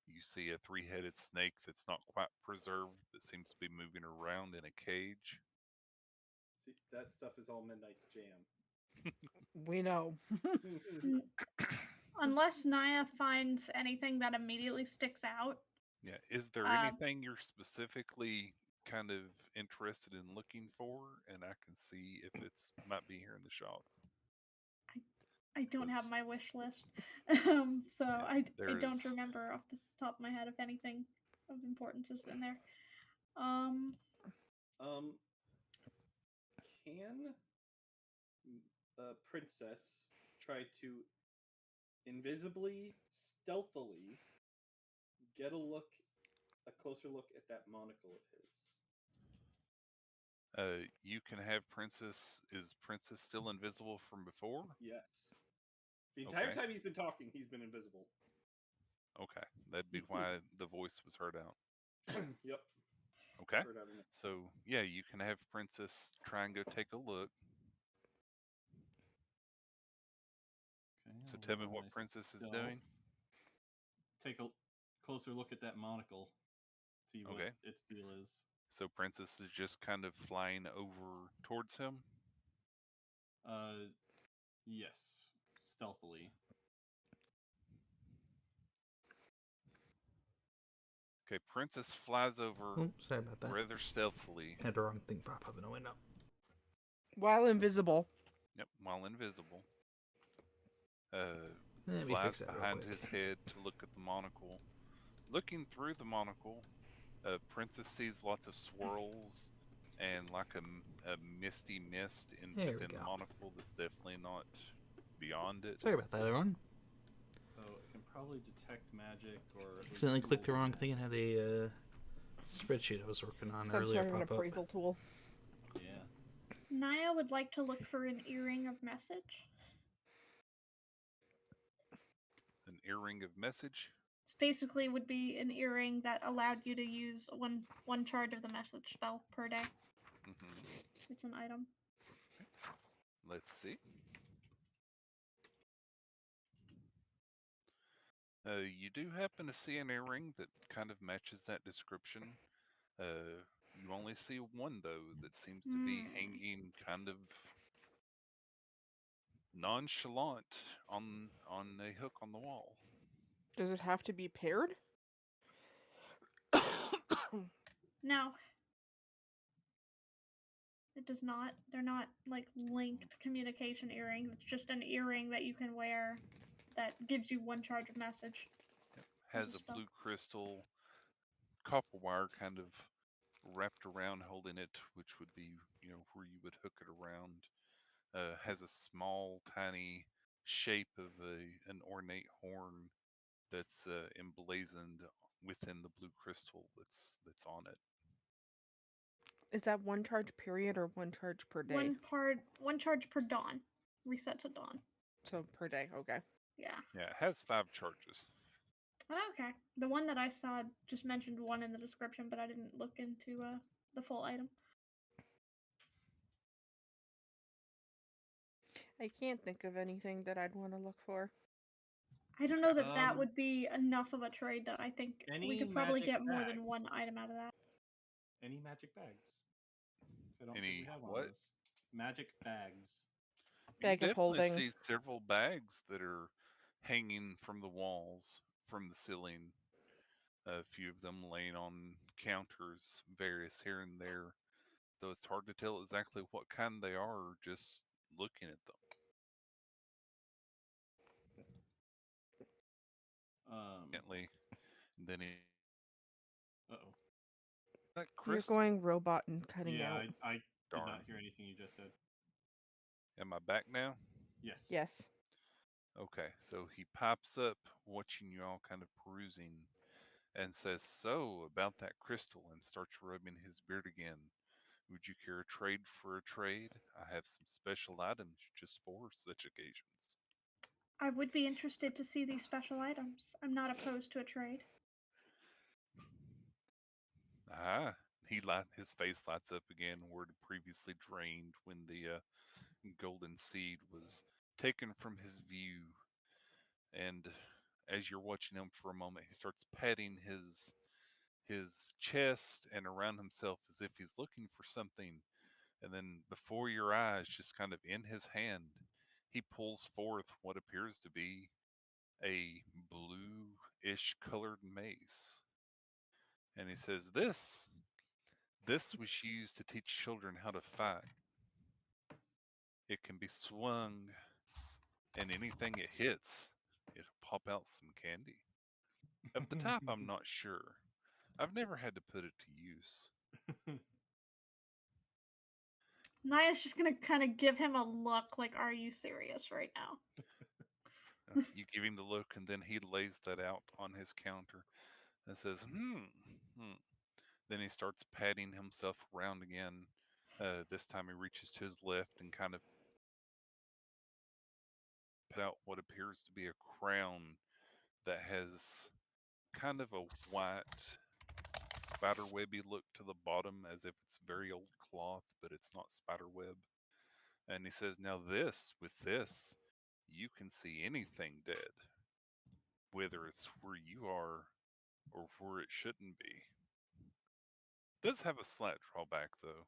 You see a three-headed snake that's not quite preserved that seems to be moving around in a cage. See, that stuff is all Midnight's jam. We know. N- Unless Naya finds anything that immediately sticks out. Yeah. Is there Um, anything you're specifically kind of interested in looking for? And I can see if it's might be here in the shop. I don't have 'Cause, my wish list, so yeah, I there don't is. remember off the top of my head if anything of importance is in there. Um, can a princess try to invisibly, stealthily get a closer look at that monocle of his? You can have Princess. Is Princess still invisible from before? Yes. The entire Okay. time he's been talking, he's been invisible. Okay. That'd be why the voice was heard out. Yep. Okay. Heard out of it. So yeah, you can have Princess try and go take a look. Okay, So I'll tell me roll what my Princess is stealth. doing. Take a closer look at that monocle. See what Okay. its deal is. So Princess is just kind of flying over towards him. Yes. Stealthily. Okay, Princess flies over Oh, sorry about that. rather stealthily. Had the wrong thing pop up in the window. While invisible. Yep, while invisible. Uh, Let me flies fix that real behind quick. his head to look at the monocle. Looking through the monocle, Princess sees lots of swirls and like a misty mist There we within the go. monocle that's definitely not beyond it. Sorry about that, everyone. So it can probably detect magic or at least Accidentally clicked the tools of wrong magic. thing and had a spreadsheet I was working on Some earlier sort of an pop up. appraisal tool. Yeah. Naya would like to look for an earring of message. An earring of message. It's basically would be an earring that allowed you to use one charge of the message spell per day. Hmm. It's an item. Let's see. You do happen to see an earring that kind of matches that description. You only see one though that seems to be hanging kind of nonchalant on a hook on the wall. Does it have to be paired? No, it does not. They're not like linked communication earrings. It's just an earring that you can wear that gives you one charge of message. Yep. As Has a a spell. blue crystal copper wire kind of wrapped around holding it, which would be, where you would hook it around. Has a small, tiny shape of an ornate horn that's emblazoned within the blue crystal that's on it. Is that one charge period or one charge per day? One charge per dawn. Resets at dawn. So per day, okay. Yeah. Yeah, it has 5 charges. Oh, okay. The one that I saw just mentioned one in the description, but I didn't look into the full item. I can't think of anything that I'd want to look for. I don't know that that Um, would be enough of a trade, though. I think we any could probably magic get more than bags? one item out of that. Any magic bags? I don't think Any we have one what? of those. Magic bags. You Bag of definitely holding. see several bags that are hanging from the walls, from the ceiling. A few of them laying on counters, various here and there. Though it's hard to tell exactly what kind they are just looking at them. Gently, and then Uh-oh. that You're crystal. going robot and cutting Yeah, out. I did not Darn. hear anything you just said. Am I back now? Yes. Yes. Okay, so he pops up, watching you all kind of perusing, and says, "So, about that crystal," and starts rubbing his beard again. "Would you care a trade for a trade? I have some special items just for such occasions." I would be interested to see these special items. I'm not opposed to a trade. Ah, his face lights up again where it had previously drained when the golden seed was taken from his view. And as you're watching him for a moment, he starts patting his chest and around himself as if he's looking for something. And then before your eyes, just kind of in his hand, he pulls forth what appears to be a blue-ish colored mace. And he says, This was used to teach children how to fight. It can be swung, and anything it hits, it'll pop out some candy. Of the type, I'm not sure. I've never had to put it to use." Naya's just gonna kind of give him a look like, are you serious right now? You give him the look, and then he lays that out on his counter and says, hmm. Then he starts patting himself around again. This time he reaches to his left and kind of put out what appears to be a crown that has kind of a white spiderwebby look to the bottom, as if it's very old cloth, but it's not spiderweb. And he says, "Now with this, you can see anything dead, whether it's where you are or where it shouldn't be. Does have a slight drawback, though,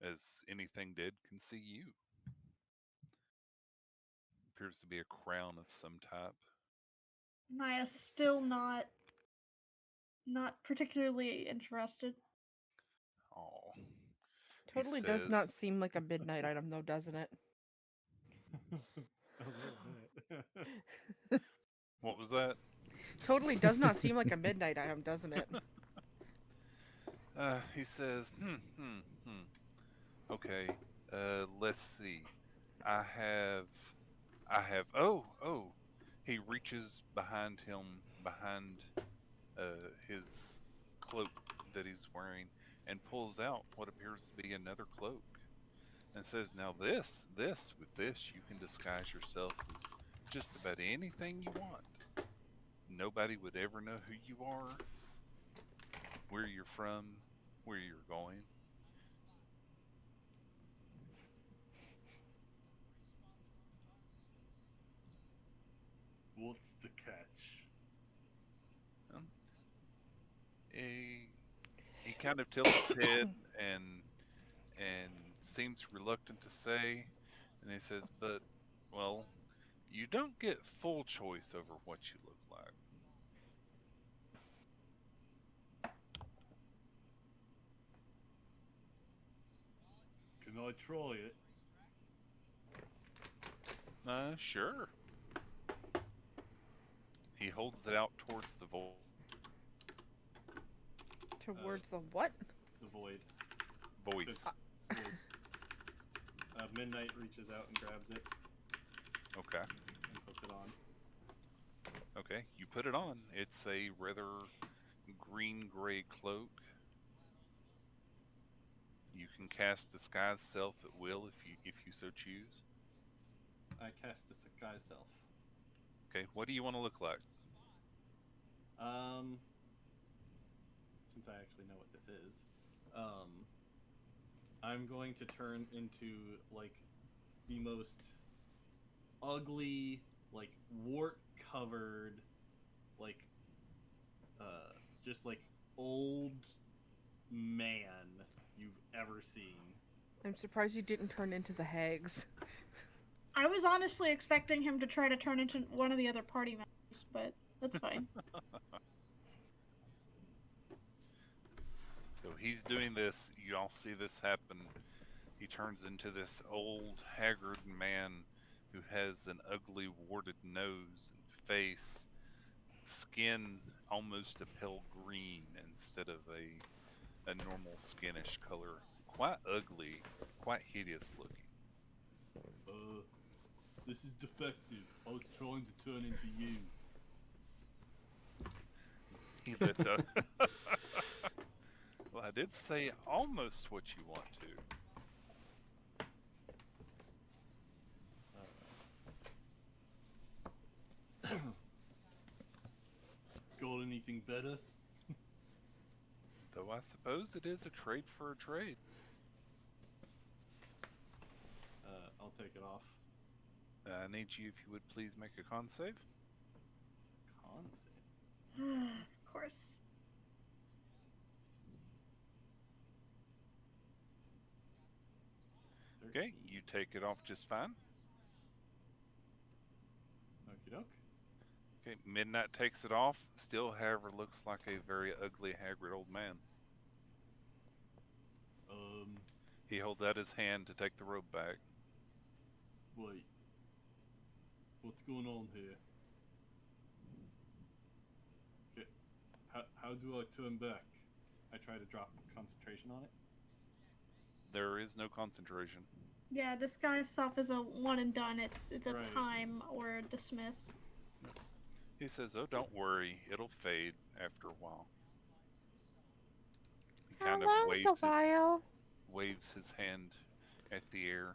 as anything dead can see you. Appears to be a crown of some type." Naya's still not Not particularly interested. Oh. Totally does not seem like a midnight item, though, doesn't it? A little bit. What was that? Totally does not seem like a midnight item, doesn't it? He says, Okay, let's see. I have, oh. He reaches behind him, behind his cloak that he's wearing, and pulls out what appears to be another cloak, and says, "Now with this, you can disguise yourself as just about anything you want. Nobody would ever know who you are, where you're from, where you're going." What's the catch? Um, he kind of tilts his head and seems reluctant to say, and he says, "But, well, you don't get full choice over what you look like." Can I try it? Sure. He holds it out towards the Towards the what? The void. voice. Voice. Midnight reaches out and grabs it Okay. and puts it on. Okay. You put it on. It's a rather green-gray cloak. You can cast disguise self at will if you so choose. I cast disguise self. Okay. What do you want to look like? Since I actually know what this is, I'm going to turn into like the most ugly, like wart-covered, like just like old man you've ever seen. I'm surprised you didn't turn into the hags. I was honestly expecting him to try to turn into one of the other party members, but that's fine. So he's doing this. You all see this happen. He turns into this old, haggard man who has an ugly, warted nose and face, skin almost a pale green instead of a normal skinish color. Quite ugly, quite hideous looking. This is defective. I was trying to turn into you. He lets out. Well, I did say almost what you want to. Got anything better? Though I suppose it is a trade for a trade. I'll take it off. I need you, if you would please, make a con save. Con save. Of course. Okay, you take it off just fine. Okie doke. Okay, Midnight takes it off. Still, however, looks like a very ugly, haggard old man. He holds out his hand to take the robe back. Wait. What's going on here? Okay. How do I turn back? I try to drop concentration on it. There is no concentration. Yeah, disguise self is a one and done. It's a Right. time or dismiss. He says, "Oh, don't worry. It'll fade after a while." He How kind of long's a while? waves his hand at the air.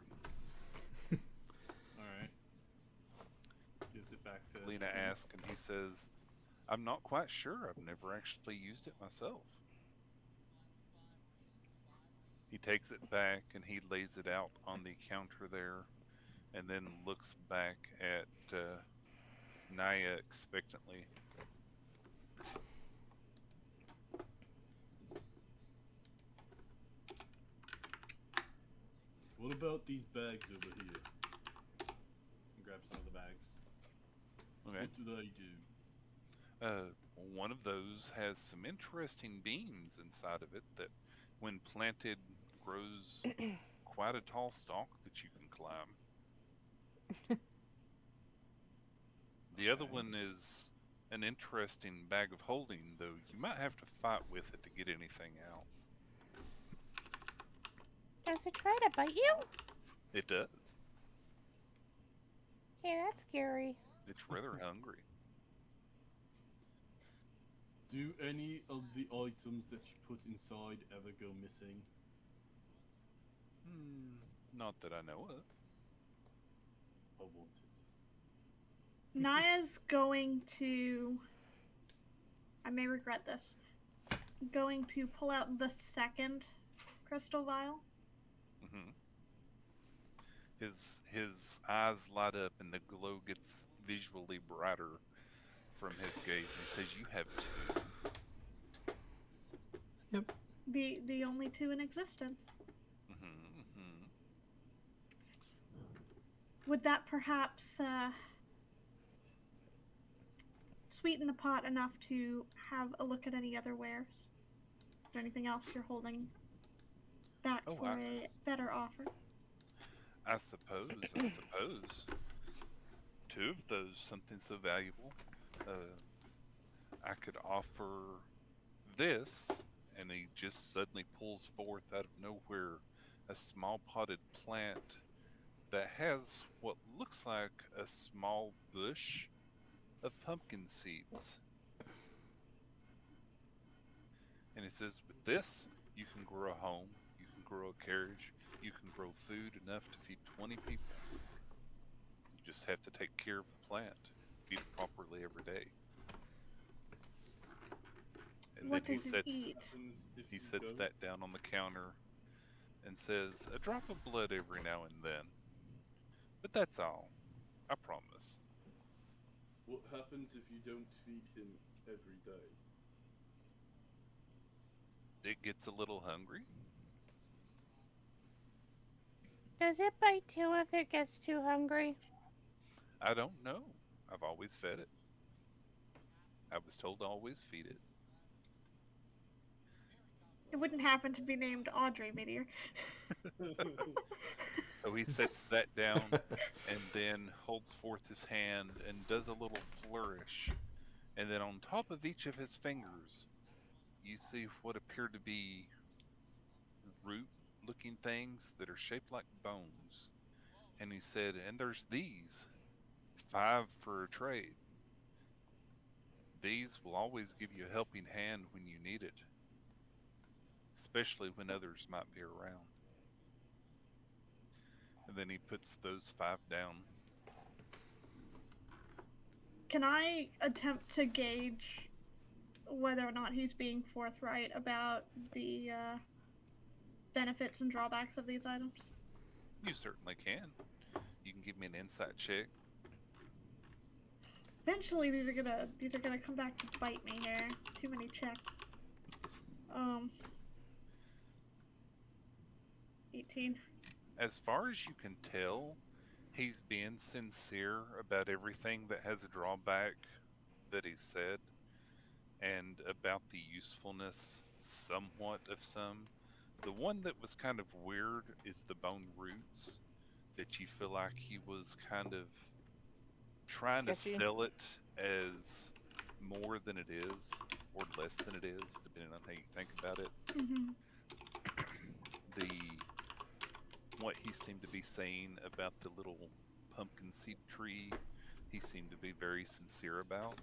Alright. Gives it back to Lena him. asks, and he says, "I'm not quite sure. I've never actually used it myself." He takes it back and he lays it out on the counter there, and then looks back at Naya expectantly. What about these bags over here? And grab some of the bags. Okay. What do they do? One of those has some interesting beams inside of it that, when planted, grows quite a tall stalk that you can climb. The other Okay. one is an interesting bag of holding, though you might have to fight with it to get anything out. Does it try to bite you? It does. Hey, that's scary. It's rather hungry. Do any of the items that you put inside ever go missing? Not that I know of. I want it. Naya's going to. I may regret this. Going to pull out the second crystal vial. hmm His eyes light up and the glow gets visually brighter from his gaze, and he says, "You have two." Yep. The only two in existence. hmm Would that perhaps sweeten the pot enough to have a look at any other wares? Is there anything else you're holding back Oh, for a better offer? I suppose. Two of those, something so valuable. I could offer this, and he just suddenly pulls forth out of nowhere a small potted plant that has what looks like a small bush of pumpkin seeds. And he says, with this, you can grow a home, you can grow a carriage, you can grow food enough to feed 20 people. You just have to take care of the plant, feed it properly every day. And What then does it eat? he sets that down on the counter and says, a drop of blood every now and then. But that's all. I promise. What happens if you don't feed him every day? It gets a little hungry. Does it bite too if it gets too hungry? I don't know. I've always fed it. I was told to always feed it. It wouldn't happen to be named Audrey Meteor. So he sets that down and then holds forth his hand and does a little flourish. And then on top of each of his fingers, you see what appear to be root looking things that are shaped like bones. And he said, and there's these 5 for a trade. These will always give you a helping hand when you need it, especially when others might be around. And then he puts those 5 down. Can I attempt to gauge whether or not he's being forthright about the benefits and drawbacks of these items? You certainly can. You can give me an insight check. Eventually, these are gonna come back to bite me here. Too many checks. 18. As far as you can tell, he's being sincere about everything that has a drawback that he said, and about the usefulness somewhat of some. The one that was kind of weird is the bone roots, that you feel like he was kind of trying Sketchy. to sell it as more than it is, or less than it is, depending on how you think about it. Mm-hmm. The what he seemed to be saying about the little pumpkin seed tree, he seemed to be very sincere about.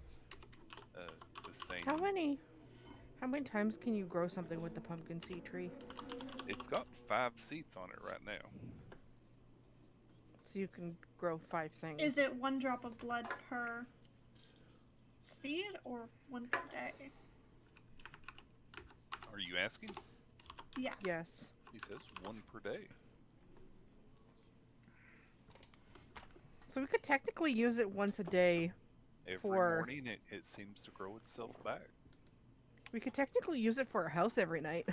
The same. How many times can you grow something with the pumpkin seed tree? It's got 5 seeds on it right now. So you can grow 5 things. Is it 1 drop of blood per seed or 1 per day? Are you asking? Yes. Yes. He says 1 per day. So we could technically use it once a day. Every For- morning it seems to grow itself back. We could technically use it for a house every night.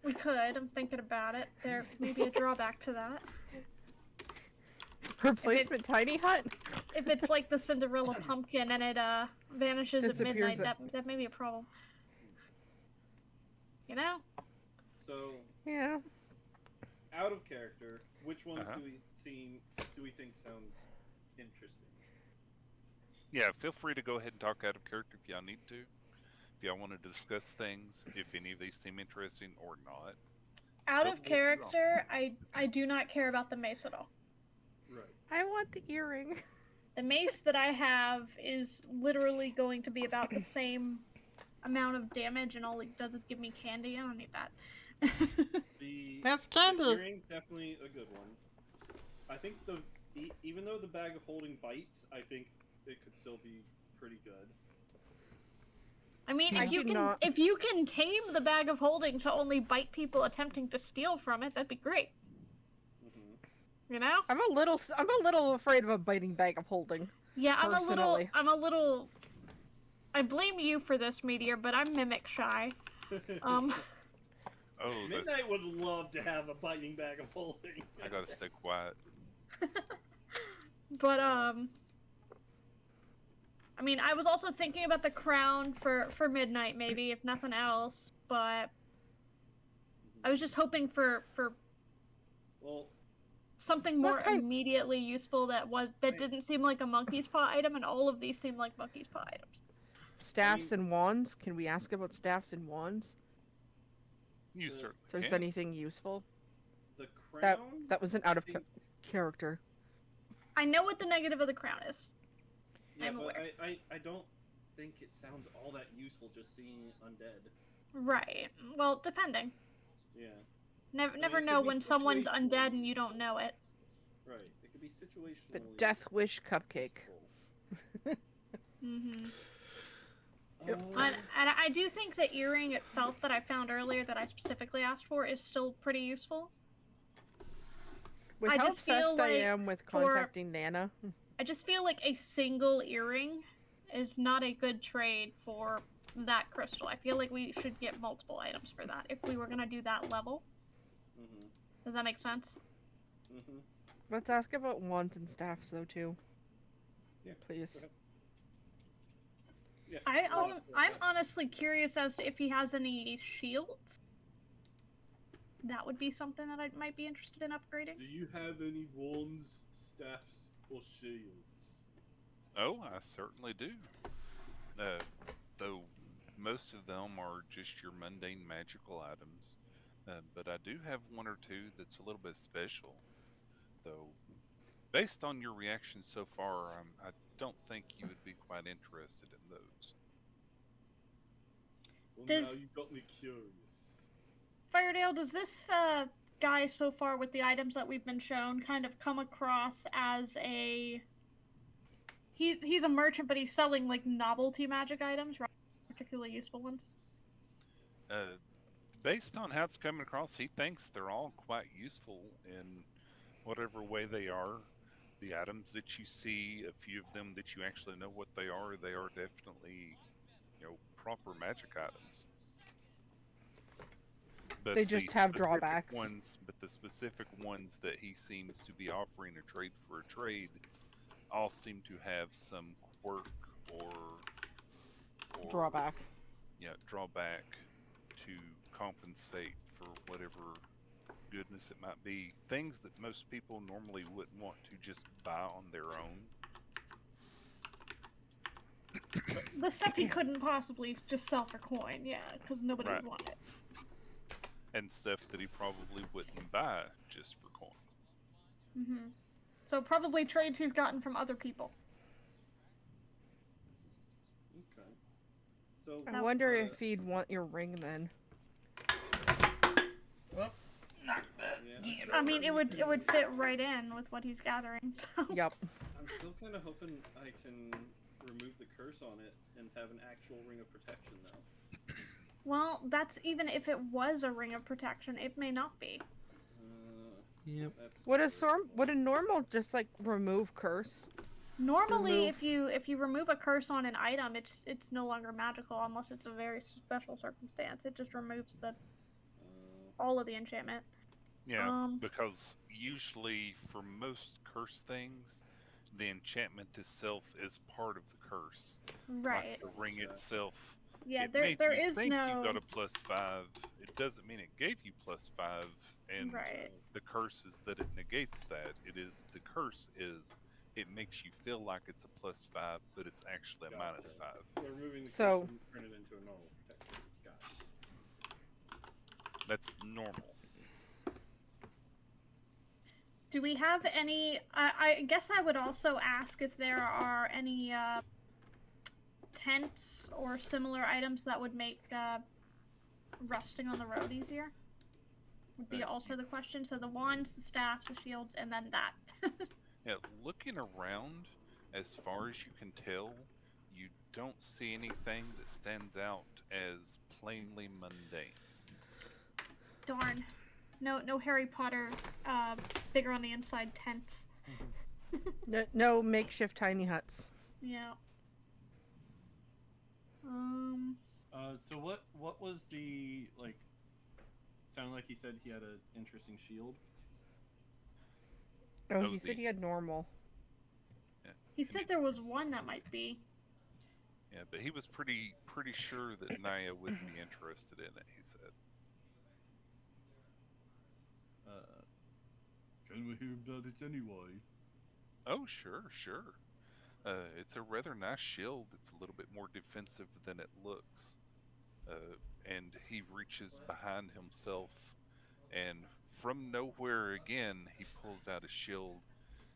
We could. I'm thinking about it. There may be a drawback to that. Replacement tiny hut? If it's like the Cinderella pumpkin and it vanishes at Disappears midnight, at- that may be a problem. You know? So, Yeah. out of character, which ones Uh-huh. do we think sounds interesting? Yeah, feel free to go ahead and talk out of character if y'all need to. If y'all want to discuss things, if any of these seem interesting or not. Out Don't of get me wrong. character, I do not care about the mace at all. Right. I want the earring. The mace that I have is literally going to be about the same amount of damage, and all it does is give me candy. I don't need that. That's The candy. earring's definitely a good one. I think even though the bag of holding bites, I think it could still be pretty good. I mean, I if you do can not- if you can tame the bag of holding to only bite people attempting to steal from it, that'd be great. Mm-hmm. You know? I'm a little afraid of a biting bag of holding. Yeah, Personally. I'm a little. I blame you for this, Meteor, but I'm mimic shy. Oh, Midnight would love to have a biting bag of holding. I gotta stay quiet. But I mean, I was also thinking about the crown for Midnight, maybe if nothing else. But I was just hoping for Well, something more What kind- immediately useful that didn't seem like a monkey's paw item, and all of these seem like monkey's paw items. Staffs and wands? Can we ask about staffs and wands? You The- certainly If there's can. anything useful? the crown. That was an I out of think- character. I know what the negative of the crown is. Yeah, I'm but aware. I don't think it sounds all that useful just seeing undead. Right. Well, depending. Yeah. Never it could know be when someone's situational. undead and you don't know it. Right. It could be situational. The Death Wish cupcake. Mm-hmm. Yep. And I do think the earring itself that I found earlier that I specifically asked for is still pretty useful. With I how just feel obsessed I like am with for- contacting Nana. I just feel like a single earring is not a good trade for that crystal. I feel like we should get multiple items for that if we were gonna do that level. Mm-hmm. Does that make sense? Mm-hmm. Let's ask about wands and staffs though too. Yeah. Please. Yeah. I'm honestly curious as to if he has any shields. That would be something that I might be interested in upgrading. Do you have any wands, staffs, or shields? Oh, I certainly do. Though most of them are just your mundane magical items. But I do have one or two that's a little bit special. Though, based on your reaction so far, I don't think you would be quite interested in those. Well, Does- now you got me curious. Firedale, does this guy so far with the items that we've been shown kind of come across as a... He's a merchant, but he's selling like novelty magic items, right? Particularly useful ones. Based on how it's coming across, he thinks they're all quite useful in whatever way they are. The items that you see, a few of them that you actually know what they are definitely, proper magic items. But They just the have specific drawbacks. But the specific ones that he seems to be offering a trade for a trade all seem to have some quirk or Drawback. Yeah, drawback to compensate for whatever goodness it might be. Things that most people normally wouldn't want to just buy on their own. The stuff he couldn't possibly just sell for coin, yeah, because nobody Right. would want it. And stuff that he probably wouldn't buy just for coin. Mm-hmm. So probably trades he's gotten from other people. Okay. So I wonder if he'd want your ring then. Yeah, I mean, it would fit right in with what he's gathering. So. Yep. I'm still kind of hoping I can remove the curse on it and have an actual ring of protection, though. Well, that's even if it was a ring of protection, it may not be. Yep. That's Would a normal just like remove curse? Normally, Remove- if you remove a curse on an item, it's no longer magical unless it's a very special circumstance. It just removes all of the enchantment. Yeah, because usually for most curse things, the enchantment itself is part of the curse. Right. Like the ring Gotcha. itself, Yeah, it there made there you is think you no got a +5. It doesn't mean it gave you +5, and right. the curse is that it negates that. It is the curse is it makes you feel like it's a +5, but it's actually a Gotcha. -5. We're removing the So- curse and turn it into a normal protection. Got it. That's normal. Do we have any? I guess I would also ask if there are any tents or similar items that would make resting on the road easier. Would be also the question. So the wands, the staffs, the shields, and then that. Yeah, looking around, as far as you can tell, you don't see anything that stands out as plainly mundane. Darn. No Harry Potter bigger on the inside tents. No makeshift tiny huts. Yeah. So what was the like? Sounded like he said he had an interesting shield. Oh, Oh, he said he had normal. He said there was one that might be. Yeah, but he was pretty sure that Naya would be interested in it, he said. Can we hear about it anyway? Oh, sure. It's a rather nice shield. It's a little bit more defensive than it looks. And he reaches behind himself, and from nowhere again, he pulls out a shield.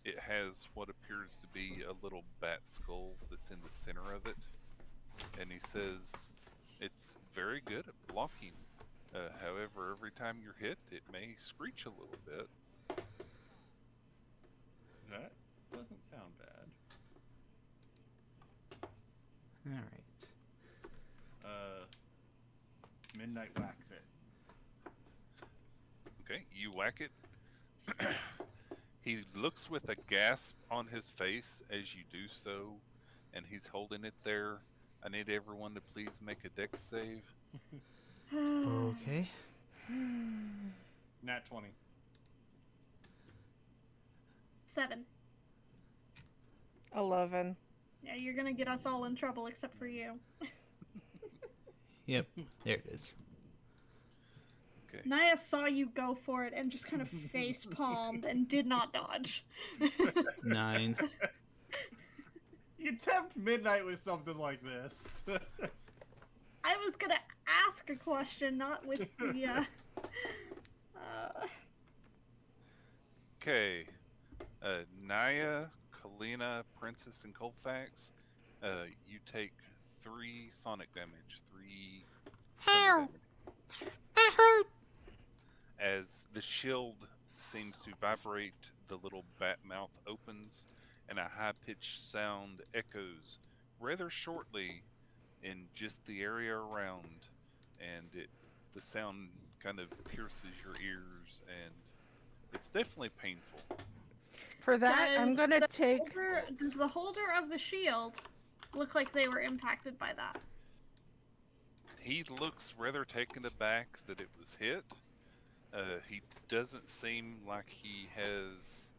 It has what appears to be a little bat skull that's in the center of it. And he says, it's very good at blocking. However, every time you're hit, it may screech a little bit. That doesn't sound bad. All right. Midnight whacks it. Okay, you whack it. He looks with a gasp on his face as you do so, and he's holding it there. I need everyone to please make a dex save. Okay. Nat 20. 7. 11. Yeah, you're gonna get us all in trouble except for you. Yep. There it is. Okay. Naya saw you go for it and just kind of face palmed and did not dodge. 9. You tempt Midnight with something like this. I was gonna ask a question, not with the. Okay. Naya, Kalina, Princess, and Colfax, you take 3 sonic damage. 3 thunder Ow! damage. That hurt! As the shield seems to vibrate, the little bat mouth opens, and a high-pitched sound echoes rather shortly in just the area around, and the sound kind of pierces your ears, and it's definitely painful. For that, I'm gonna take. Does the holder of the shield look like they were impacted by that? He looks rather taken aback that it was hit. He doesn't seem like he has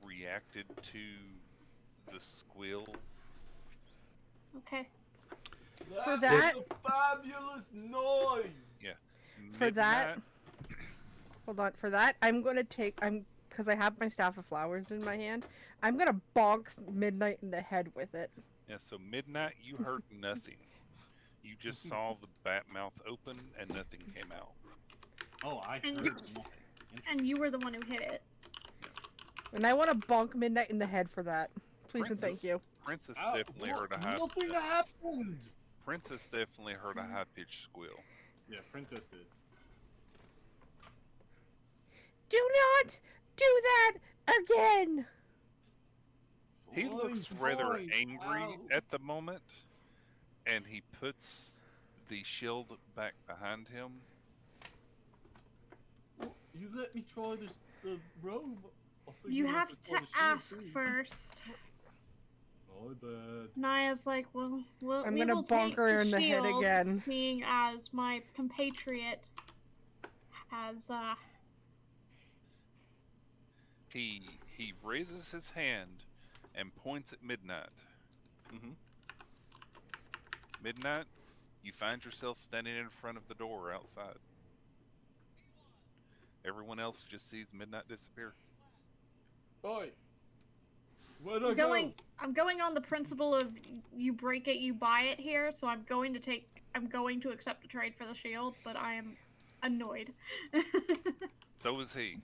reacted to the squeal. Okay. For that- a fabulous noise. Yeah. For that- Midnight- Hold on. For that, I'm gonna take. Because I have my staff of flowers in my hand. I'm gonna bonk Midnight in the head with it. Yeah, so Midnight, you heard nothing. You just saw the bat mouth open and nothing came out. Oh, I And- heard nothing. And you were the one who hit it. And I want to bonk Midnight in the head for that. Please and thank Princess. you. Princess Ow, definitely what? heard a high. Nothing happened. Princess definitely heard a high pitched squeal. Yeah, Princess did. Do not do that again. He Fine, looks rather fine. angry Ow. at the moment, and he puts the shield back behind him. You let me try this the robe. I think You have try to the shield ask too. first. My bad. Naya's like, well, I'm we gonna will bonk take her the in the head shield, again. seeing as my compatriot has He he raises his hand and points at Midnight. Mm-hmm. Midnight, you find yourself standing in front of the door outside. Everyone else just sees Midnight disappear. Oi! Where'd I I'm go? going on the principle of you break it, you buy it here. So I'm going to accept a trade for the shield, but I am annoyed. So is he.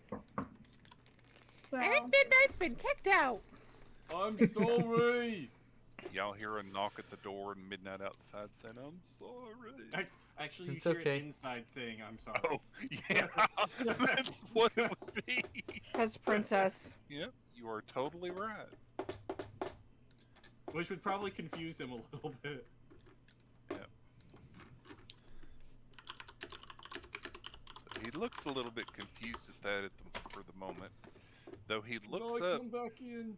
So I think Midnight's been kicked out. I'm sorry! Y'all hear a knock at the door and Midnight outside saying, I'm sorry. Actually, you It's hear okay. it inside saying, I'm sorry. Oh, yeah, that's what it would be. As princess. Yep, you are totally right. Which would probably confuse him a little bit. Yep. So he looks a little bit confused at that for the moment. Though he looks No, up, come back in.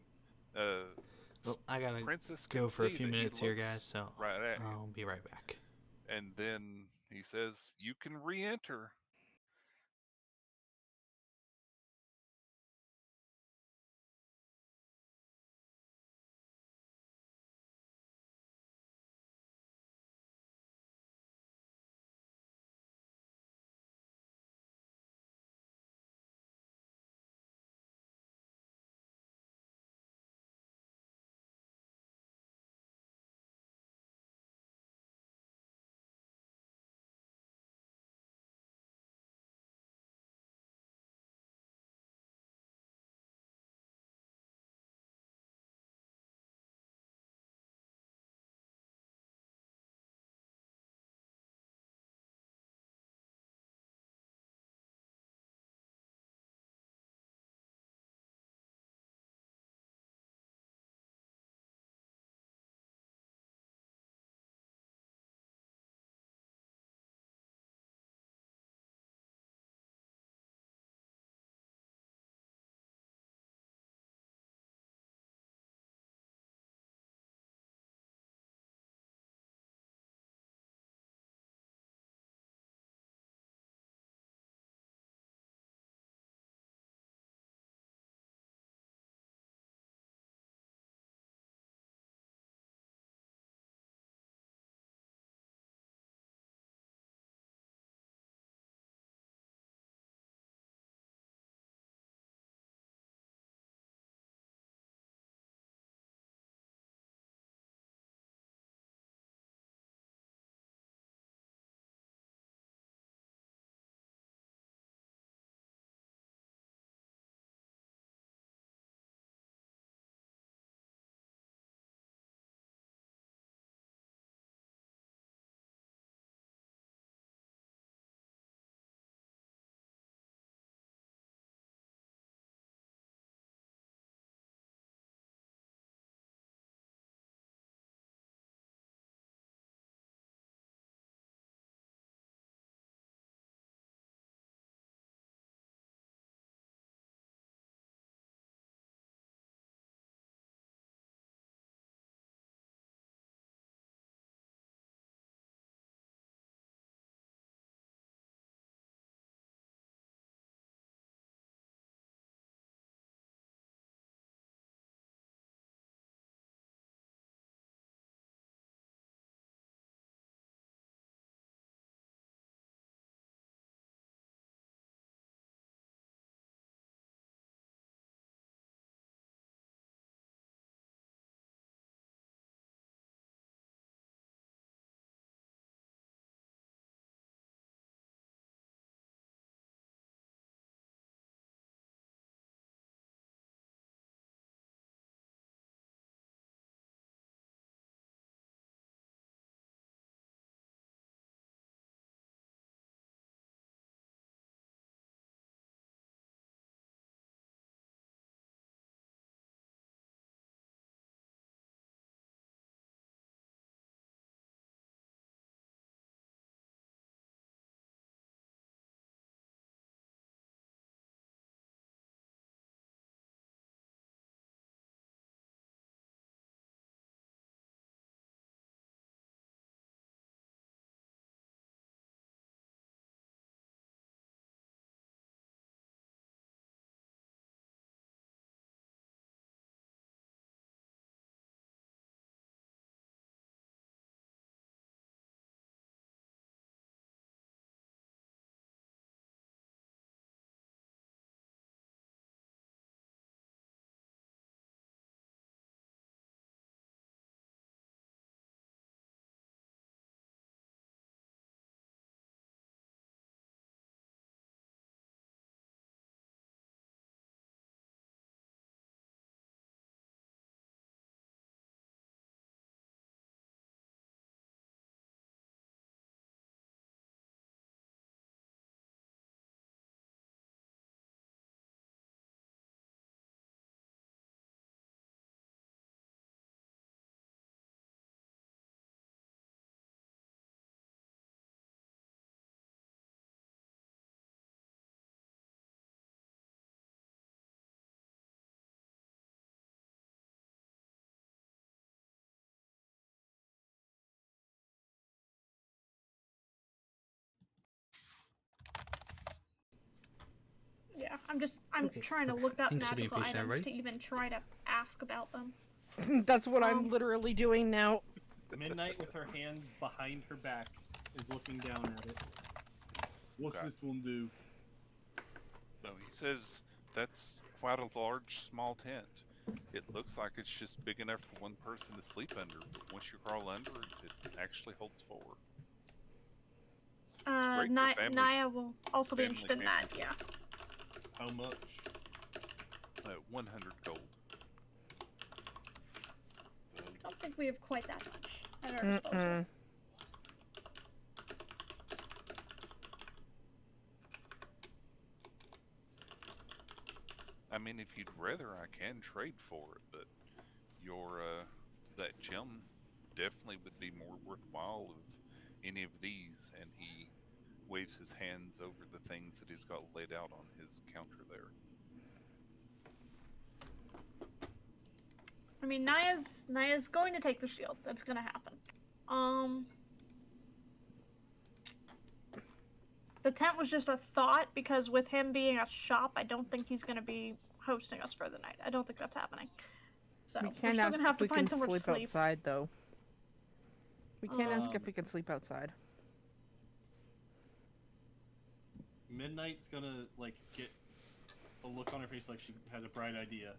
Well, I gotta Princess go can for a see few that he minutes here, looks guys. So right at him. I'll be right back. And then he says, you can re-enter. I'm Okay. trying to look up Thanks for being magical patient, items everybody. to even try to ask about them. That's what I'm literally doing now. Midnight, with her hands behind her back, is looking down at it. What's Okay. this one do? So he says that's quite a large, small tent. It looks like it's just big enough for one person to sleep under, but once you crawl under it, it actually holds four. It's great for family. Naya will also be family interested in that. camping. Yeah. How much? 100 gold. I don't think we have quite that much at our disposal. Mm-mm. I mean, if you'd rather, I can trade for it, but your that gem definitely would be more worthwhile of any of these. And he waves his hands over the things that he's got laid out on his counter there. I mean, Naya's going to take the shield. That's gonna happen. The tent was just a thought because with him being a shop, I don't think he's gonna be hosting us for the night. I don't think that's happening. So We we're can't still ask gonna have if to we find can somewhere to sleep sleep. outside, though. We can't ask if Um, we can sleep outside. Midnight's gonna like get a look on her face like she has a bright idea,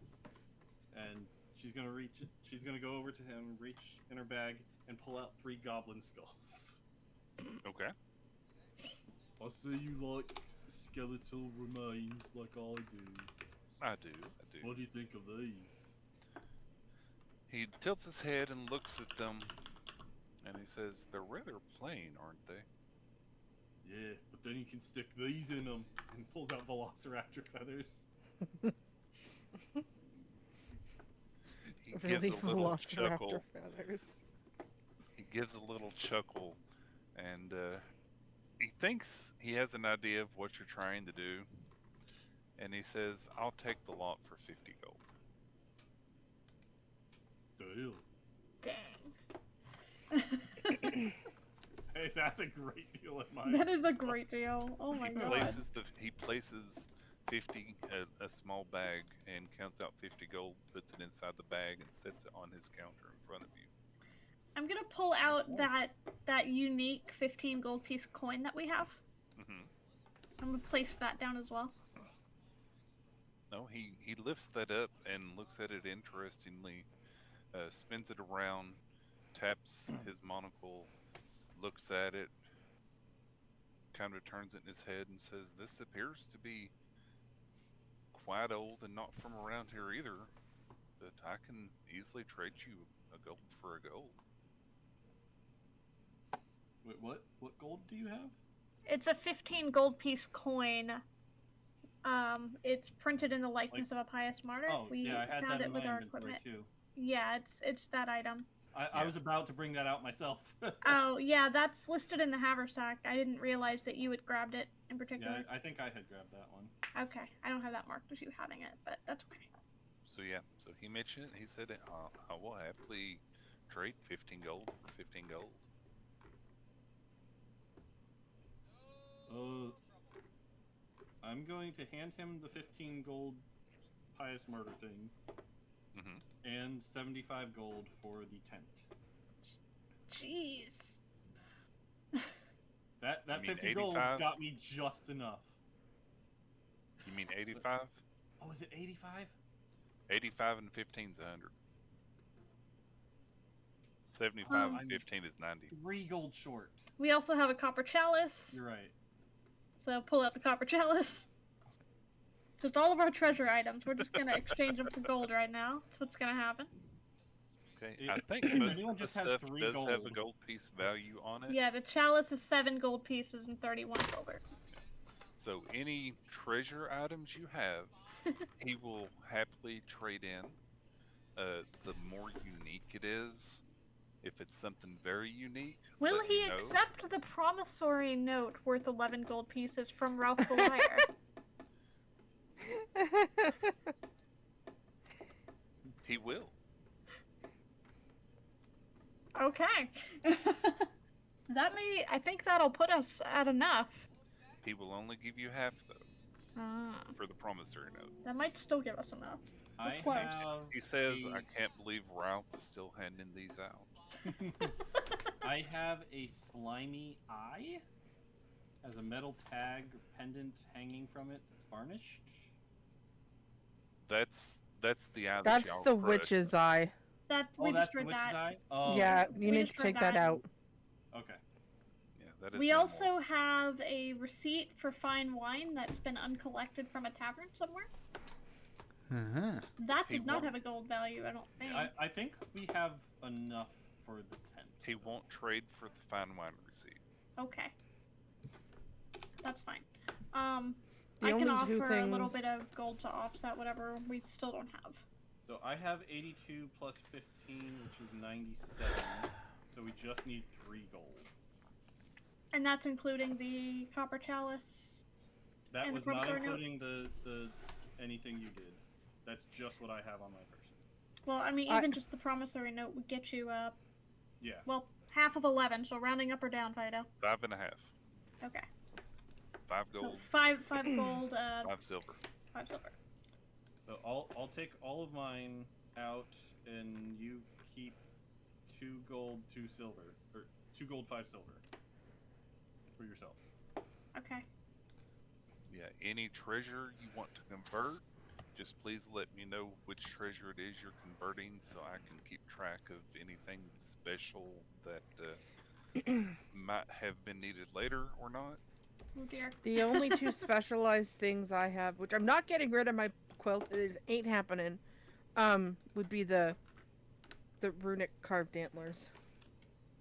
and she's gonna reach. She's gonna go over to him, reach in her bag, and pull out 3 goblin skulls. Okay. I see you like skeletal remains like I do. I do. What do you think of these? He tilts his head and looks at them, and he says, "They're rather plain, aren't they?" Yeah, but then you can stick these in them, and pulls out velociraptor feathers. He gives Really a little velociraptor chuckle. feathers. He gives a little chuckle, and he thinks he has an idea of what you're trying to do. And he says, "I'll take the lot for 50 gold." Deal. Dang. Hey, that's a great deal in my. That is a great deal. Oh my god. He places 50 a small bag and counts out 50 gold, puts it inside the bag, and sets it on his counter in front of you. I'm gonna pull out that unique 15 gold piece coin that we have. Mm-hmm. I'm gonna place that down as well. No, he lifts that up and looks at it interestingly, spins it around, taps his monocle, looks at it, kind of turns it in his head and says, "This appears to be quite old and not from around here either, but I can easily trade you a gold for a gold." Wait, what? What gold do you have? It's a 15 gold piece coin. It's printed in the likeness of a pious martyr. Oh, We yeah, I had found that it in with my our inventory equipment. too. Yeah, it's that item. I was about to bring that out myself. Oh, yeah, that's listed in the haversack. I didn't realize that you had grabbed it in particular. Yeah, I think I had grabbed that one. Okay, I don't have that marked as you having it, but that's okay. So yeah, so he mentioned it. He said, "I will happily trade 15 gold for 15 gold." I'm going to hand him the 15 gold pious murder thing, Mm-hmm. and 75 gold for the tent. Jeez. That You mean 50 gold 85? got me just enough. You mean 85? Oh, is it 85? 85 and 15 is 100. 75 and 15 is 90. 3 gold short. We also have a copper chalice. You're right. So pull out the copper chalice. Just all of our treasure items. We're just gonna exchange them for gold right now. That's what's gonna happen. Okay, I think most Anyone of the just has stuff 3 does have a gold. gold piece value on it. Yeah, the chalice is 7 gold pieces and 31 silver. So any treasure items you have, he will happily trade in. The more unique it is, if it's something very unique, Will let he me know. accept the promissory note worth 11 gold pieces from Ralph the Liar? He will. Okay. I think that'll put us at enough. He will only give you half though. for the promissory note. That might still give us enough. I close. have. He says, a- "I can't believe Ralph is still handing these out." I have a slimy eye. Has a metal tag pendant hanging from it that's varnished. That's the eye that That's y'all the crushed. witch's eye. That Oh, we that's just the read witch's that. eye? Oh, Yeah, okay. you We need just to read take that that. out. Okay. Yeah, that is We no also more. have a receipt for fine wine that's been uncollected from a tavern somewhere. Uh-huh. That He did not won't- have a gold value, I don't think. I think we have enough for the tent. He won't trade for the fine wine receipt. Okay. That's fine. The I can only two offer a little things- bit of gold to offset whatever we still don't have. So I have 82 plus 15, which is 97. So we just need 3 gold. And that's including the copper chalice. That And the was not promissory note? including the anything you did. That's just what I have on my person. Well, I mean, I- even just the promissory note would get you, Yeah. well, half of 11, so rounding up or down, Fido. 5.5. Okay. 5 So gold, five gold, 5 silver. 5 silver. So I'll take all of mine out, and you keep 2 gold, 2 silver, or 2 gold, 5 silver for yourself. Okay. Yeah, any treasure you want to convert, just please let me know which treasure it is you're converting so I can keep track of anything special that might have been needed later or not. Oh dear. The only two specialized things I have, which I'm not getting rid of my quilt, it ain't happening, would be the runic carved antlers.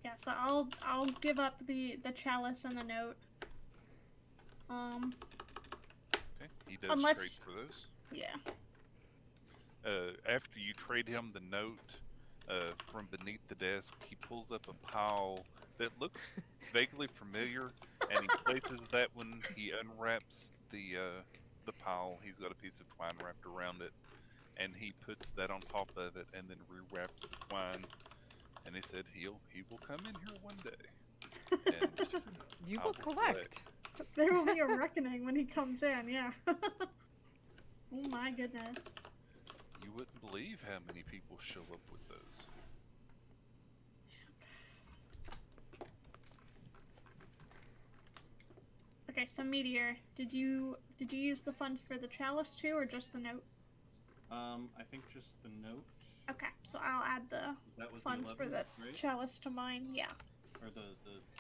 Yeah, so I'll give up the chalice and the note. Okay, he does Unless- trade for those. Yeah. After you trade him the note, from beneath the desk, he pulls up a pile that looks vaguely familiar, and he places that when he unwraps the pile. He's got a piece of twine wrapped around it, and he puts that on top of it, and then rewraps the twine. And he said he will come in here one day, and You I will will collect. There will be a reckoning when he comes in, yeah. Oh my goodness. You wouldn't believe how many people show up with those. Okay, so Meteor, did you use the funds for the chalice too, or just the note? I think just the note. Okay, so I'll add the That was funds the for 11, the right? chalice to mine. Yeah, Or the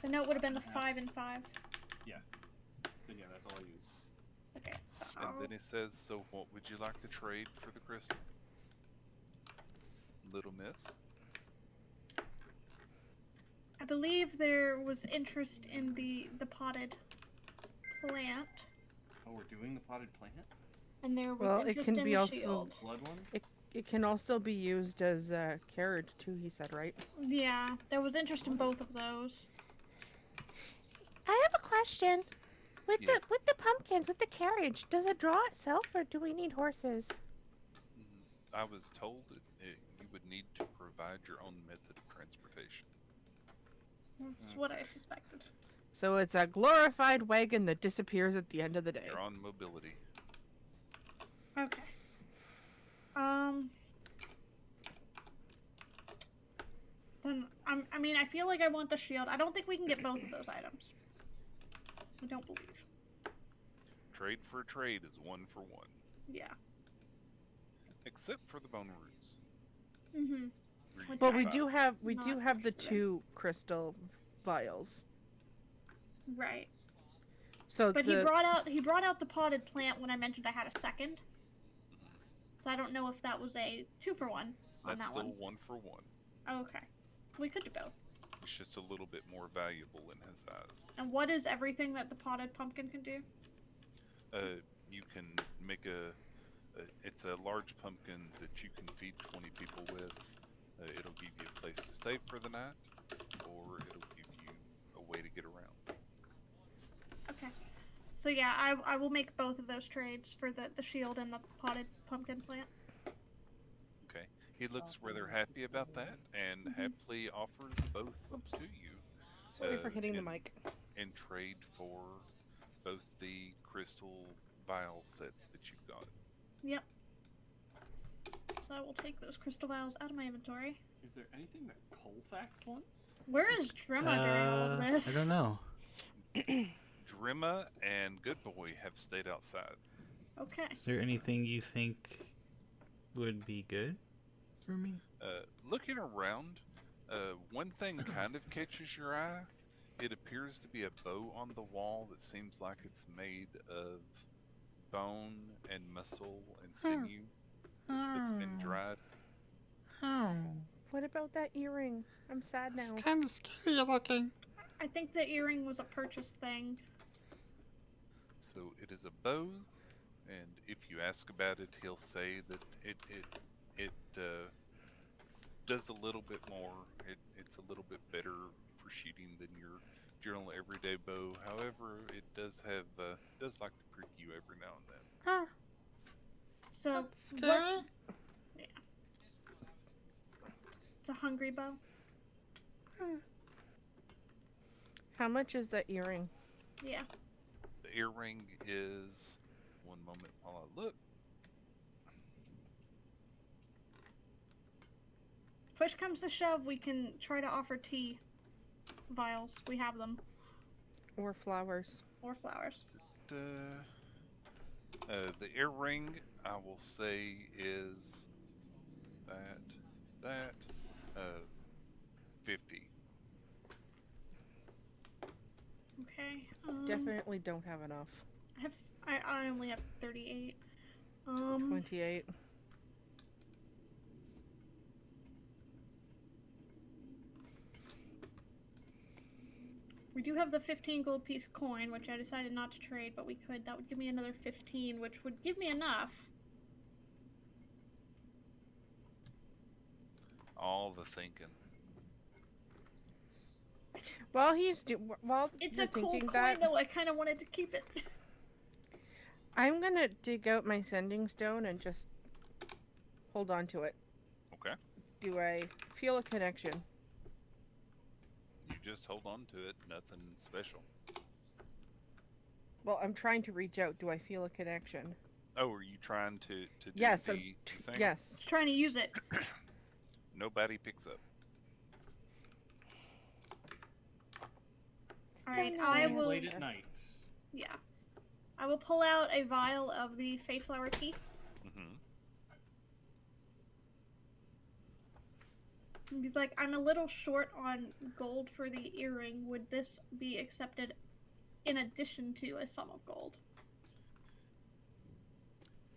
the note would have been the Yeah. 5 and 5. then yeah, that's all I use. Okay, so And I'll... then he says, "So what would you like to trade for the crystal, little miss?" I believe there was interest in the potted plant, Oh, we're doing the potted plant? and there was Well, it interest can in be the also- shield. Blood one? It can also be used as a carriage too, he said, right? Yeah, there was interest in both of those. I have a question. With Yeah. the pumpkins, with the carriage, does it draw itself or do we need horses? I was told you would need to provide your own method of transportation. That's what I suspected. So it's a glorified wagon that disappears at the end of the day. You're on mobility. Okay. Then I mean, I feel like I want the shield. I don't think we can get both of those items. I don't believe. Trade for a trade is 1 for 1, Yeah. except for the bone roots. Mhm. where you But get we five. do have Not the interested. 2 crystal vials. Right. So But he brought out the potted plant when I mentioned I had a second. So I don't know if that was a 2 for 1 on That's that still one. 1 for 1. Oh, okay. We could do both. It's just a little bit more valuable in his eyes. And what is everything that the potted pumpkin can do? You can make it's a large pumpkin that you can feed 20 people with. It'll give you a place to stay for the night, or it'll give you a way to get around. Okay. So yeah, I will make both of those trades for the shield and the potted pumpkin plant. Okay. He looks rather happy about that and happily offers both to you Sorry for hitting the in- mic. in trade for both the crystal vial sets that you've got. Yep. So I will take those crystal vials out of my inventory. Is there anything that Colfax wants? Where is Drema during all of this? I don't know. Drimma and Good Boy have stayed outside. Okay. Is there anything you think would be good for me? Looking around, one thing kind of catches your eye. It appears to be a bow on the wall that seems like it's made of bone and muscle and sinew that's been dried. Oh, What about that earring? I'm sad now. it's kind of scary looking. I think the earring was a purchase thing. So it is a bow, and if you ask about it, he'll say that it does a little bit more. It's a little bit better for shooting than your general everyday bow. However, it does like to prick you every now and then. Huh, So that's what? scary. It's a hungry bow. How much is that earring? Yeah. The earring is, one moment while I look. Push comes to shove, we can try to offer tea vials. We have them. Or flowers? Or flowers. The earring, I will say, is that 50. Okay. Definitely don't have enough. I only have 38. 28. We do have the 15 gold piece coin, which I decided not to trade, but we could. That would give me another 15, which would give me enough. All the thinking. While It's you're a cool thinking coin, that, though. I kind of wanted to keep it. I'm gonna dig out my sending stone and just hold on to it. Okay. Do I feel a connection? You just hold on to it. Nothing special. Well, I'm trying to reach out. Do I feel a connection? Oh, are you trying to do Yes. the thing? Yes. Just trying to use it. Nobody picks up. Alright, Still I no It's will. late at night. Yeah. I will pull out a vial of the Fayflower tea. Mm-hmm. And be like, I'm a little short on gold for the earring. Would this be accepted in addition to a sum of gold?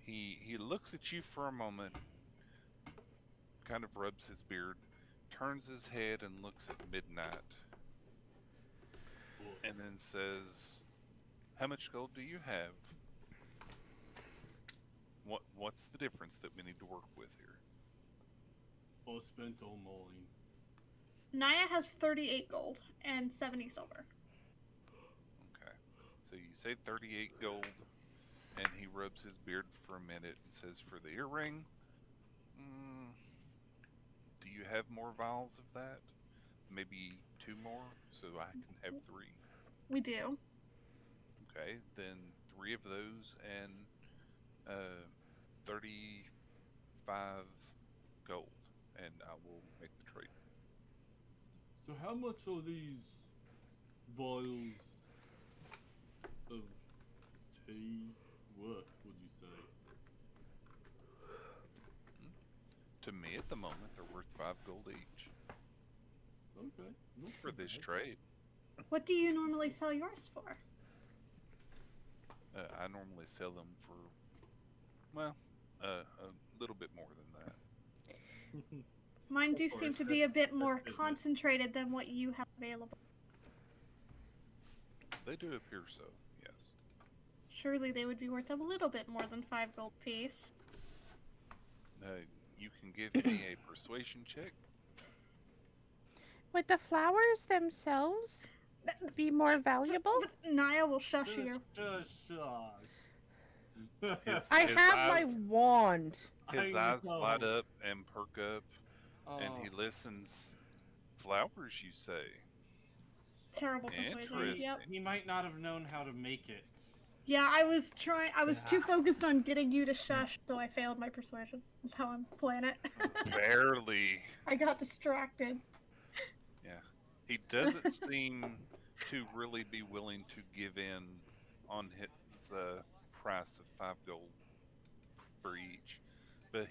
He looks at you for a moment, kind of rubs his beard, turns his head and looks at Midnight, and then says, "How much gold do you have? What's the difference that we need to work with here?" I spent all mine. Naya has 38 gold and 70 silver. Okay. So you say 38 gold, and he rubs his beard for a minute and says, "For the earring, do you have more vials of that? Maybe 2 more, so I can have 3." We do. Okay, then 3 of those and 35 gold, and I will make the trade. So how much are these vials of tea worth, would you say? To me, at the moment, they're worth 5 gold each Okay. Not for too this bad. trade. What do you normally sell yours for? I normally sell them for, well, a little bit more than that. Mine do Of seem course, to be a bit more business. concentrated than what you have available. They do appear so, yes. Surely they would be worth a little bit more than 5 gold piece. You can give me a persuasion check. Would the flowers themselves be more valuable? But Naya will shush you. Shush. I His have my eyes- wand. His I eyes know. light up and perk up, and Oh, he listens. Flowers, you say? Terrible persuasion. Interesting. Yep. he might not have known how to make it. Yeah, I was trying. I was too Yeah. focused on getting you to shush, so I failed my persuasion. That's how I'm playing it. Barely. I got distracted. Yeah. He doesn't seem to really be willing to give in on his price of 5 gold for each. But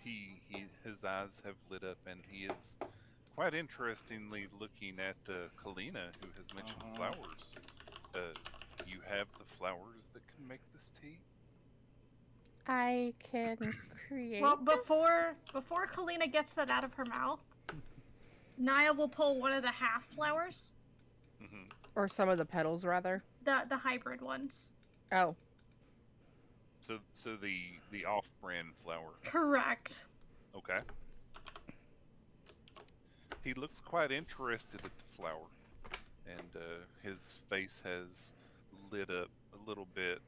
his eyes have lit up, and he is quite interestingly looking at Kalina, who has mentioned flowers. You have the flowers that can make this tea? I can create. Well, before Kalina gets that out of her mouth, Naya will pull one of the half flowers, Hmm. Or some of the petals, rather. the hybrid ones. Oh. So the off-brand flower. Correct. Okay. He looks quite interested at the flower, and his face has lit up a little bit.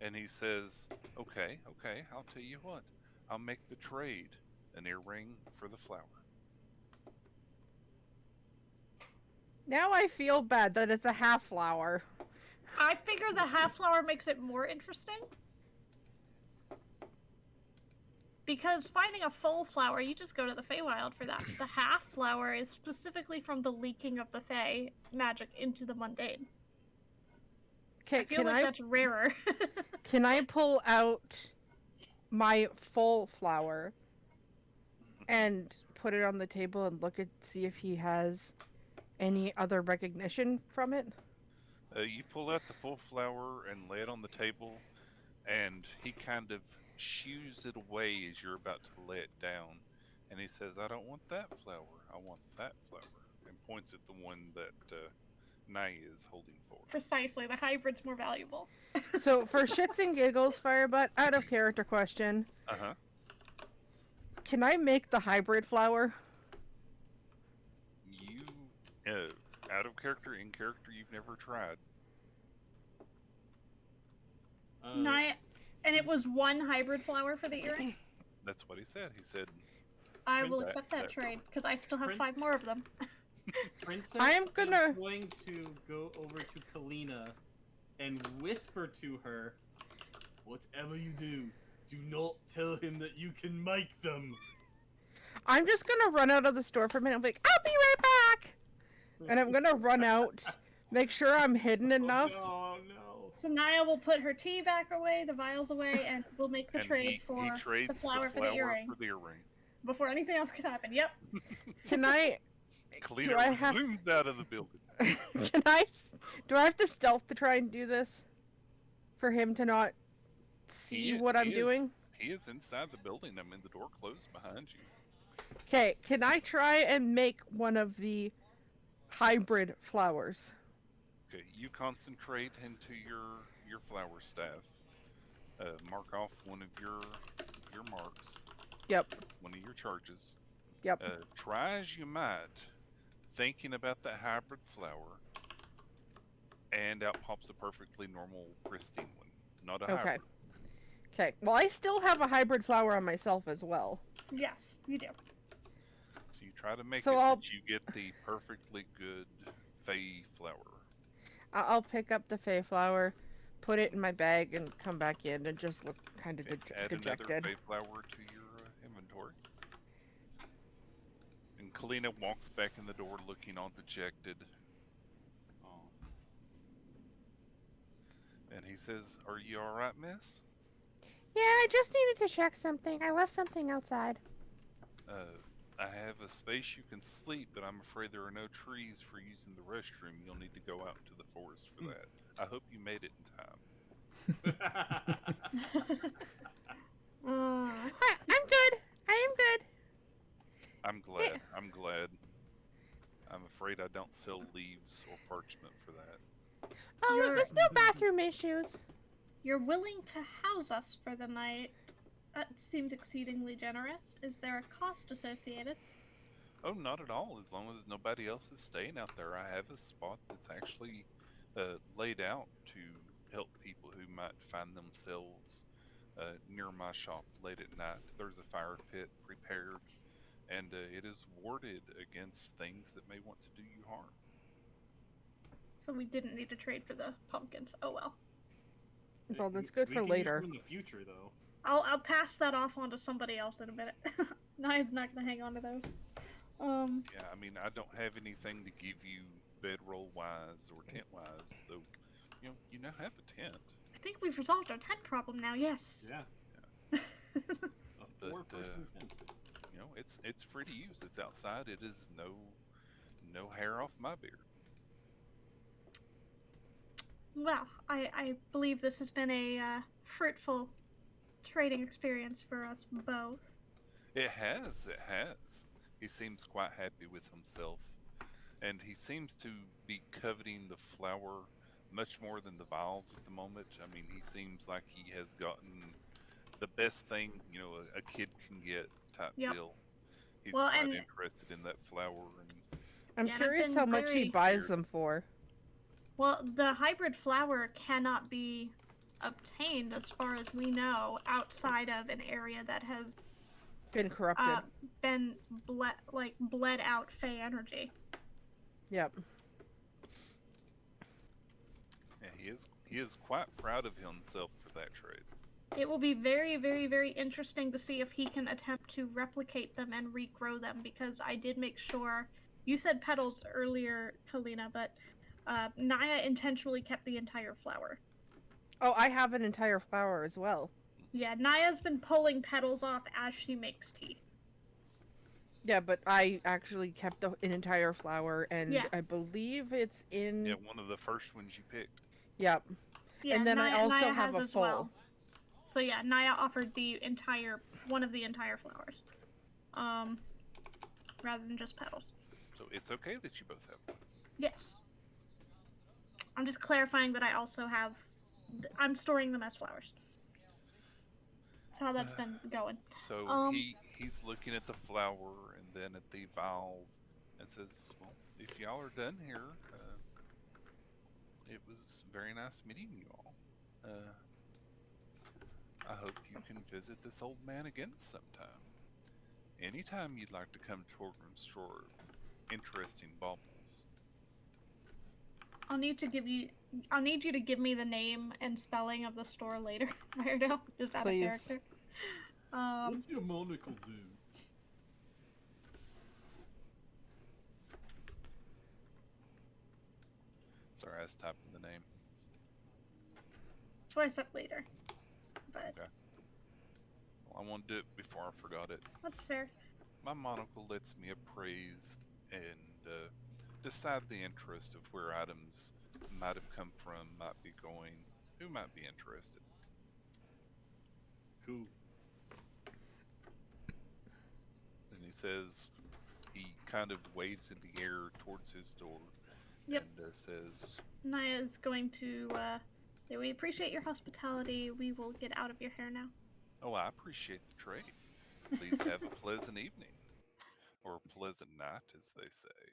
And he says, "Okay, okay, I'll tell you what. I'll make the trade. An earring for the flower." Now I feel bad that it's a half flower. I figure the half flower makes it more interesting. Because finding a full flower, you just go to the Feywild for that. The half flower is specifically from the leaking of the Fey magic into the mundane. I feel like that's rarer. Can I pull out my full flower and put it on the table and see if he has any other recognition from it? You pull out the full flower and lay it on the table, and he kind of shoos it away as you're about to lay it down. And he says, "I don't want that flower. I want that flower," and points at the one that Naya is holding for. Precisely, the hybrid's more valuable. So, for shits and giggles, Firebutt, out of character question, Uh-huh. can I make the hybrid flower? You, out of character, in character, you've never tried. Naya, and it was one hybrid flower for the earring? That's what he said. He said, I will that- accept that that- trade, because I still have Prin- 5 more of them. Princess I'm gonna- is going to go over to Kalina and whisper to her, "Whatever you do, do not tell him that you can make them." I'm just gonna run out of the store for a minute and be like, I'll be right back! And I'm gonna run out, make sure I'm hidden enough. Oh no. So Naya will put her tea back away, the vials away, and we'll make the and trade he for trades the flower for the earring. for the earring. Before anything else can happen. Yep. Can I... Kalina I have- zoomed out of the building. Do I have to stealth to try and do this? For him to not see what I'm doing? He is inside the building. I mean, the door closed behind you. Okay, can I try and make one of the hybrid flowers? Okay, you concentrate into your flower staff. Mark off one of your marks. Yep, One of your charges. yep. Try as you might, thinking about that hybrid flower, and out pops a perfectly normal, pristine one. Not a Okay. hybrid. Okay, well, I still have a hybrid flower on myself as well. Yes, you do. So you try to make So it I'll- that you get the perfectly good fey flower. I'll pick up the fey flower, put it in my bag, and come back in and just look kind of Okay, add dejected. another fey flower to your inventory. And Kalina walks back in the door looking all dejected. Oh. And he says, "Are you alright, miss?" Yeah, I just needed to check something. I left something outside. I have a space you can sleep, but I'm afraid there are no trees for using the restroom. You'll need to go out to the forest for that. I hope you made it in time. I'm good. I am good. I'm glad. I'm glad. I'm afraid I don't sell leaves or parchment for that. Oh, it You're- was no bathroom issues. You're willing to house us for the night. That seems exceedingly generous. Is there a cost associated? Oh, not at all. As long as nobody else is staying out there, I have a spot that's actually laid out to help people who might find themselves near my shop late at night. There's a fire pit prepared, and it is warded against things that may want to do you harm. So we didn't need to trade for the pumpkins. Oh well. Well, that's good We for can later. use them in the future, though. I'll pass that off onto somebody else in a minute. Naya's not gonna hang on to those. Yeah, I mean, I don't have anything to give you bedroll wise or tent wise, though. You now have a tent, I think we've resolved our tent problem now. Yes. Yeah, a but 4-person tent. it's free to use. It's outside. It is no hair off my beard. Well, I believe this has been a fruitful trading experience for us both. It has. It has. He seems quite happy with himself, and he seems to be coveting the flower much more than the vials at the moment. I mean, he seems like he has gotten the best thing a kid can get type Yep. deal. He's Well, quite and- interested in that flower, and I'm Yeah, and I've curious been how much he very- buys Weird. them for. Well, the hybrid flower cannot be obtained, as far as we know, outside of an area that has Been corrupted. been bled out Fey energy. Yep. yeah, he is quite proud of himself for that trade. It will be very, very, very interesting to see if he can attempt to replicate them and regrow them, because I did make sure. You said petals earlier, Kalina, but Naya intentionally kept the entire flower. Oh, I have an entire flower as well. Yeah, Naya's been pulling petals off as she makes tea. Yeah, but I actually kept an entire flower, and Yeah. I believe it's in. Yeah, one of the first ones you picked. Yep. Yeah, And then I also Naya have has a as full. well. So yeah, Naya offered one of the entire flowers, rather than just petals. So it's okay that you both have one. Yes. I'm just clarifying that I also have. I'm storing them as flowers. That's how that's been going. So he's looking at the flower and then at the vials and says, "Well, if y'all are done here, it was very nice meeting you all. I hope you can visit this old man again sometime. Anytime you'd like to come to Torgrim's Shore of interesting baubles." I'll need you to give me the name and spelling of the store later, Weirdo. Just out Please. of character. What's your monocle do? Sorry, I was typing the name. That's what I said later. But Okay. Well, I want to do it before I forgot it. that's fair. My monocle lets me appraise and decide the interest of where items might have come from, might be going, who might be interested. Cool. And he says, he kind of waves in the air towards his door. Yep. And says, Naya's going to say, we appreciate your hospitality. We will get out of your hair now. "Oh, I appreciate the trade. Please have a pleasant evening. Or a pleasant night, as they say."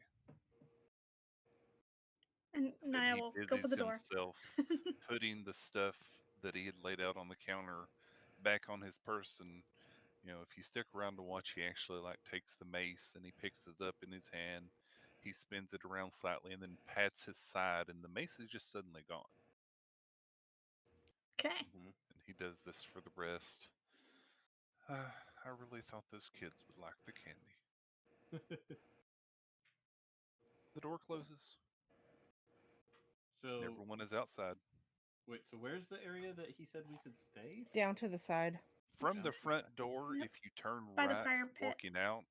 And And Naya he will go for busies the door. himself putting the stuff that he had laid out on the counter back on his person. If you stick around to watch, he actually takes the mace and he picks it up in his hand. He spins it around slightly and then pats his side, and the mace is just suddenly gone. Okay. And he does this for the rest. I really thought those kids would like the candy. The door closes. So Everyone is outside. wait, so where's the area that he said we could stay? Down to the side. From the front door, Yep. if you turn By the right fire pit. walking out,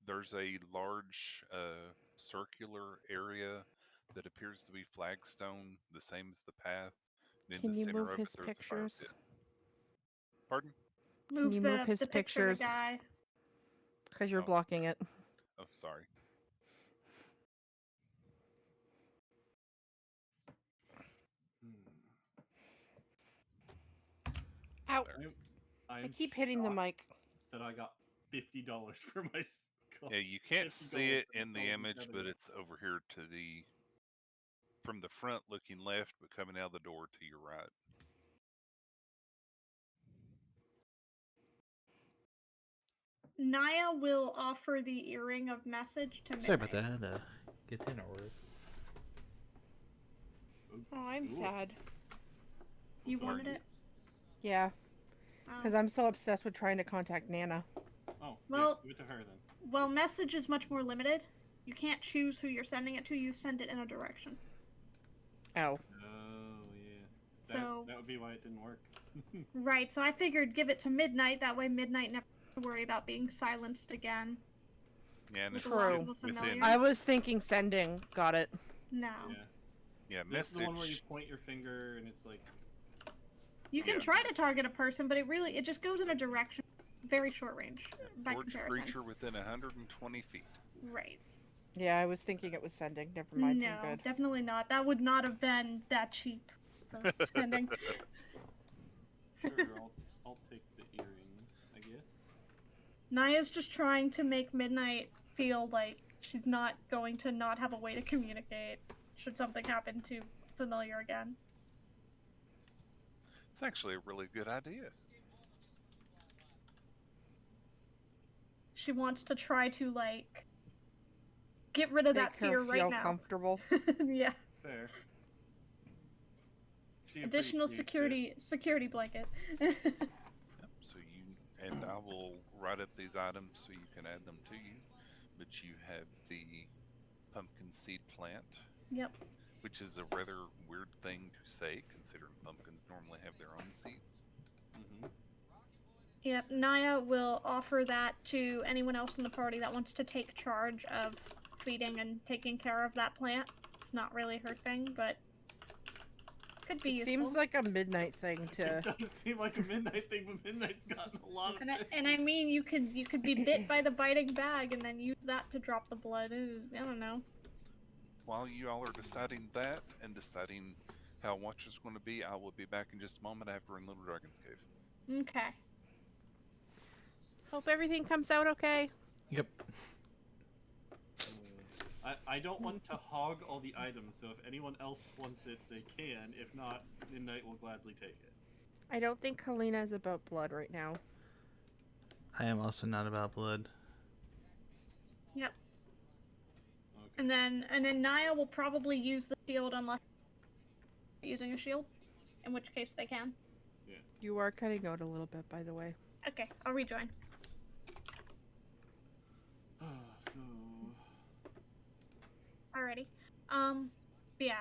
there's a large circular area that appears to be flagstone, the same as the path. And in Can the you center move of his it, there's a fire pictures? pit. Pardon? Move you the, move his the picture of pictures? the guy. Because you're Oh. blocking it. Oh, sorry. Ow! There. I keep hitting the shocked mic. that I got $50 for my skull. Yeah, you can't 50 see gold it for in the skulls and image, but feathers. it's over here from the front looking left, but coming out the door to your right. Naya will offer the earring of message to Sorry about Midnight. that. Get in order. Oh, I'm Ooh. sad. You Sorry. wanted it? Yeah, Oh. because I'm so obsessed with trying to contact Nana. Oh, Well- yeah, give it to her then. Well, message is much more limited. You can't choose who you're sending it to. You send it in a direction. Oh. Oh, yeah. So That would be why it didn't work. right. So I figured give it to Midnight. That way, Midnight never has to worry about being silenced again. Yeah, and With it's the loss True. of a within. familiar. I was thinking sending. Got it. No. Yeah. Yeah, This is the one where you message. point your finger and it's like, You can Yeah. try to target a person, but it just goes in a direction, very short range by Towards comparison. creature within 120 feet. Right. Yeah, I was thinking it was sending. Never mind. No, I'm good. definitely not. That would not have been that cheap for sending. sure, I'll take the earring, I guess. Naya's just trying to make Midnight feel like she's not going to not have a way to communicate should something happen to familiar again. It's actually a really good idea. She wants to try to like get rid of that Make her fear right feel now. comfortable. Yeah. Fair. She Additional appreciates security blanket. Yep, so and I will write up these items so you can add them to you. But you have the pumpkin seed plant, Yep. which is a rather weird thing to say, considering pumpkins normally have their own seeds. Mm-hmm. Yep. Naya will offer that to anyone else in the party that wants to take charge of feeding and taking care of that plant. It's not really her thing, but could be It useful. seems like a midnight thing to. It does seem like a Midnight thing, but Midnight's gotten a lot of And I mean, you could be bit by the biting bag and then use that to drop the blood. I don't know. While you all are deciding that and deciding how watch is going to be, I will be back in just a moment after in Little Dragon's Cave. Okay. Hope everything comes out okay. Yep. I don't want to hog all the items, so if anyone else wants it, they can. If not, Midnight will gladly take it. I don't think Helena is about blood right now. I am also not about blood. Yep. Okay. And then Naya will probably use the shield unless using a shield, in which case they can. You are cutting out a little bit, by the way. Okay, I'll rejoin. So Alrighty. Yeah.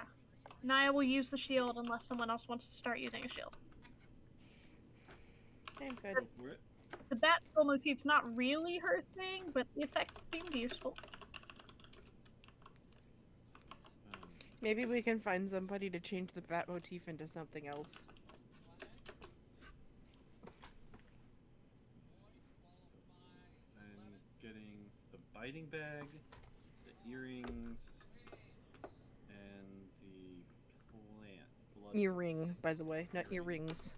Naya will use the shield unless someone else wants to start using a shield. I'm good. go for it. The bat skull motif's not really her thing, but the effect seemed useful. Maybe we can find somebody to change the bat motif into something else. I'm getting the biting bag, the earrings, and the plant. Blood. Earring, by the way, not earrings.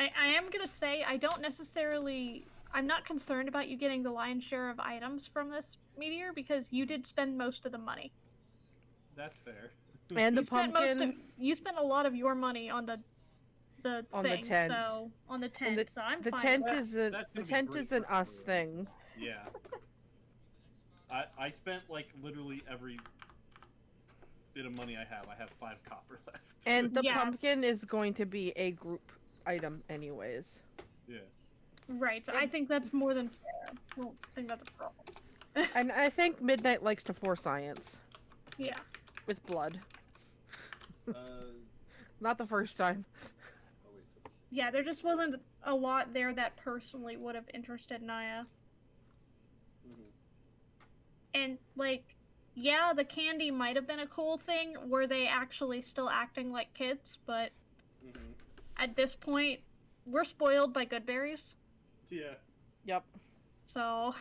I am gonna say I don't necessarily. I'm not concerned about you getting the lion's share of items from this meteor because you did spend most of the money. That's fair. And the You spent pumpkin. you spent a lot of your money on the On the thing, tent. so on the tent. And so I'm The fine. tent with that. isn't. That's The gonna be tent great isn't for us everyone. thing. Yeah. I spent like literally every bit of money I have. I have 5 copper left. And the Yes. pumpkin is going to be a group item, anyways. yeah. Right. So I think that's more than fair. I don't think that's a problem. And I think Midnight likes to force science Yeah. with blood. Uh, Not the first time. Yeah. There just wasn't a lot there that personally would have interested Naya. mhm. And like, yeah, the candy might have been a cool thing. Were they actually still acting like kids? But Mhm. at this point, we're spoiled by good berries. Yeah. Yep. So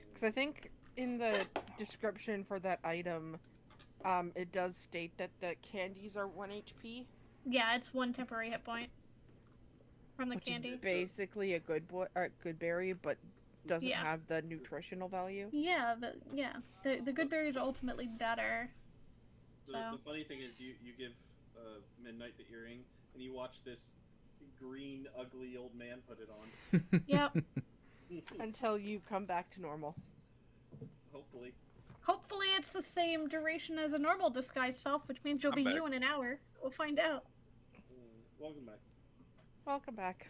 Because I think in the description for that item, it does state that the candies are 1 HP, yeah, it's 1 temporary hit point from the which candy. is basically a good berry, but doesn't Yeah. have the nutritional value. Yeah, the good berries are ultimately better. The funny thing is, you give Midnight the earring, and you watch this green, ugly old man put it on. Yep. Until you come back to normal. Hopefully. Hopefully it's the same duration as a normal disguise self, which means you'll I'm be you back. in an hour. We'll find out. Welcome back. Welcome back.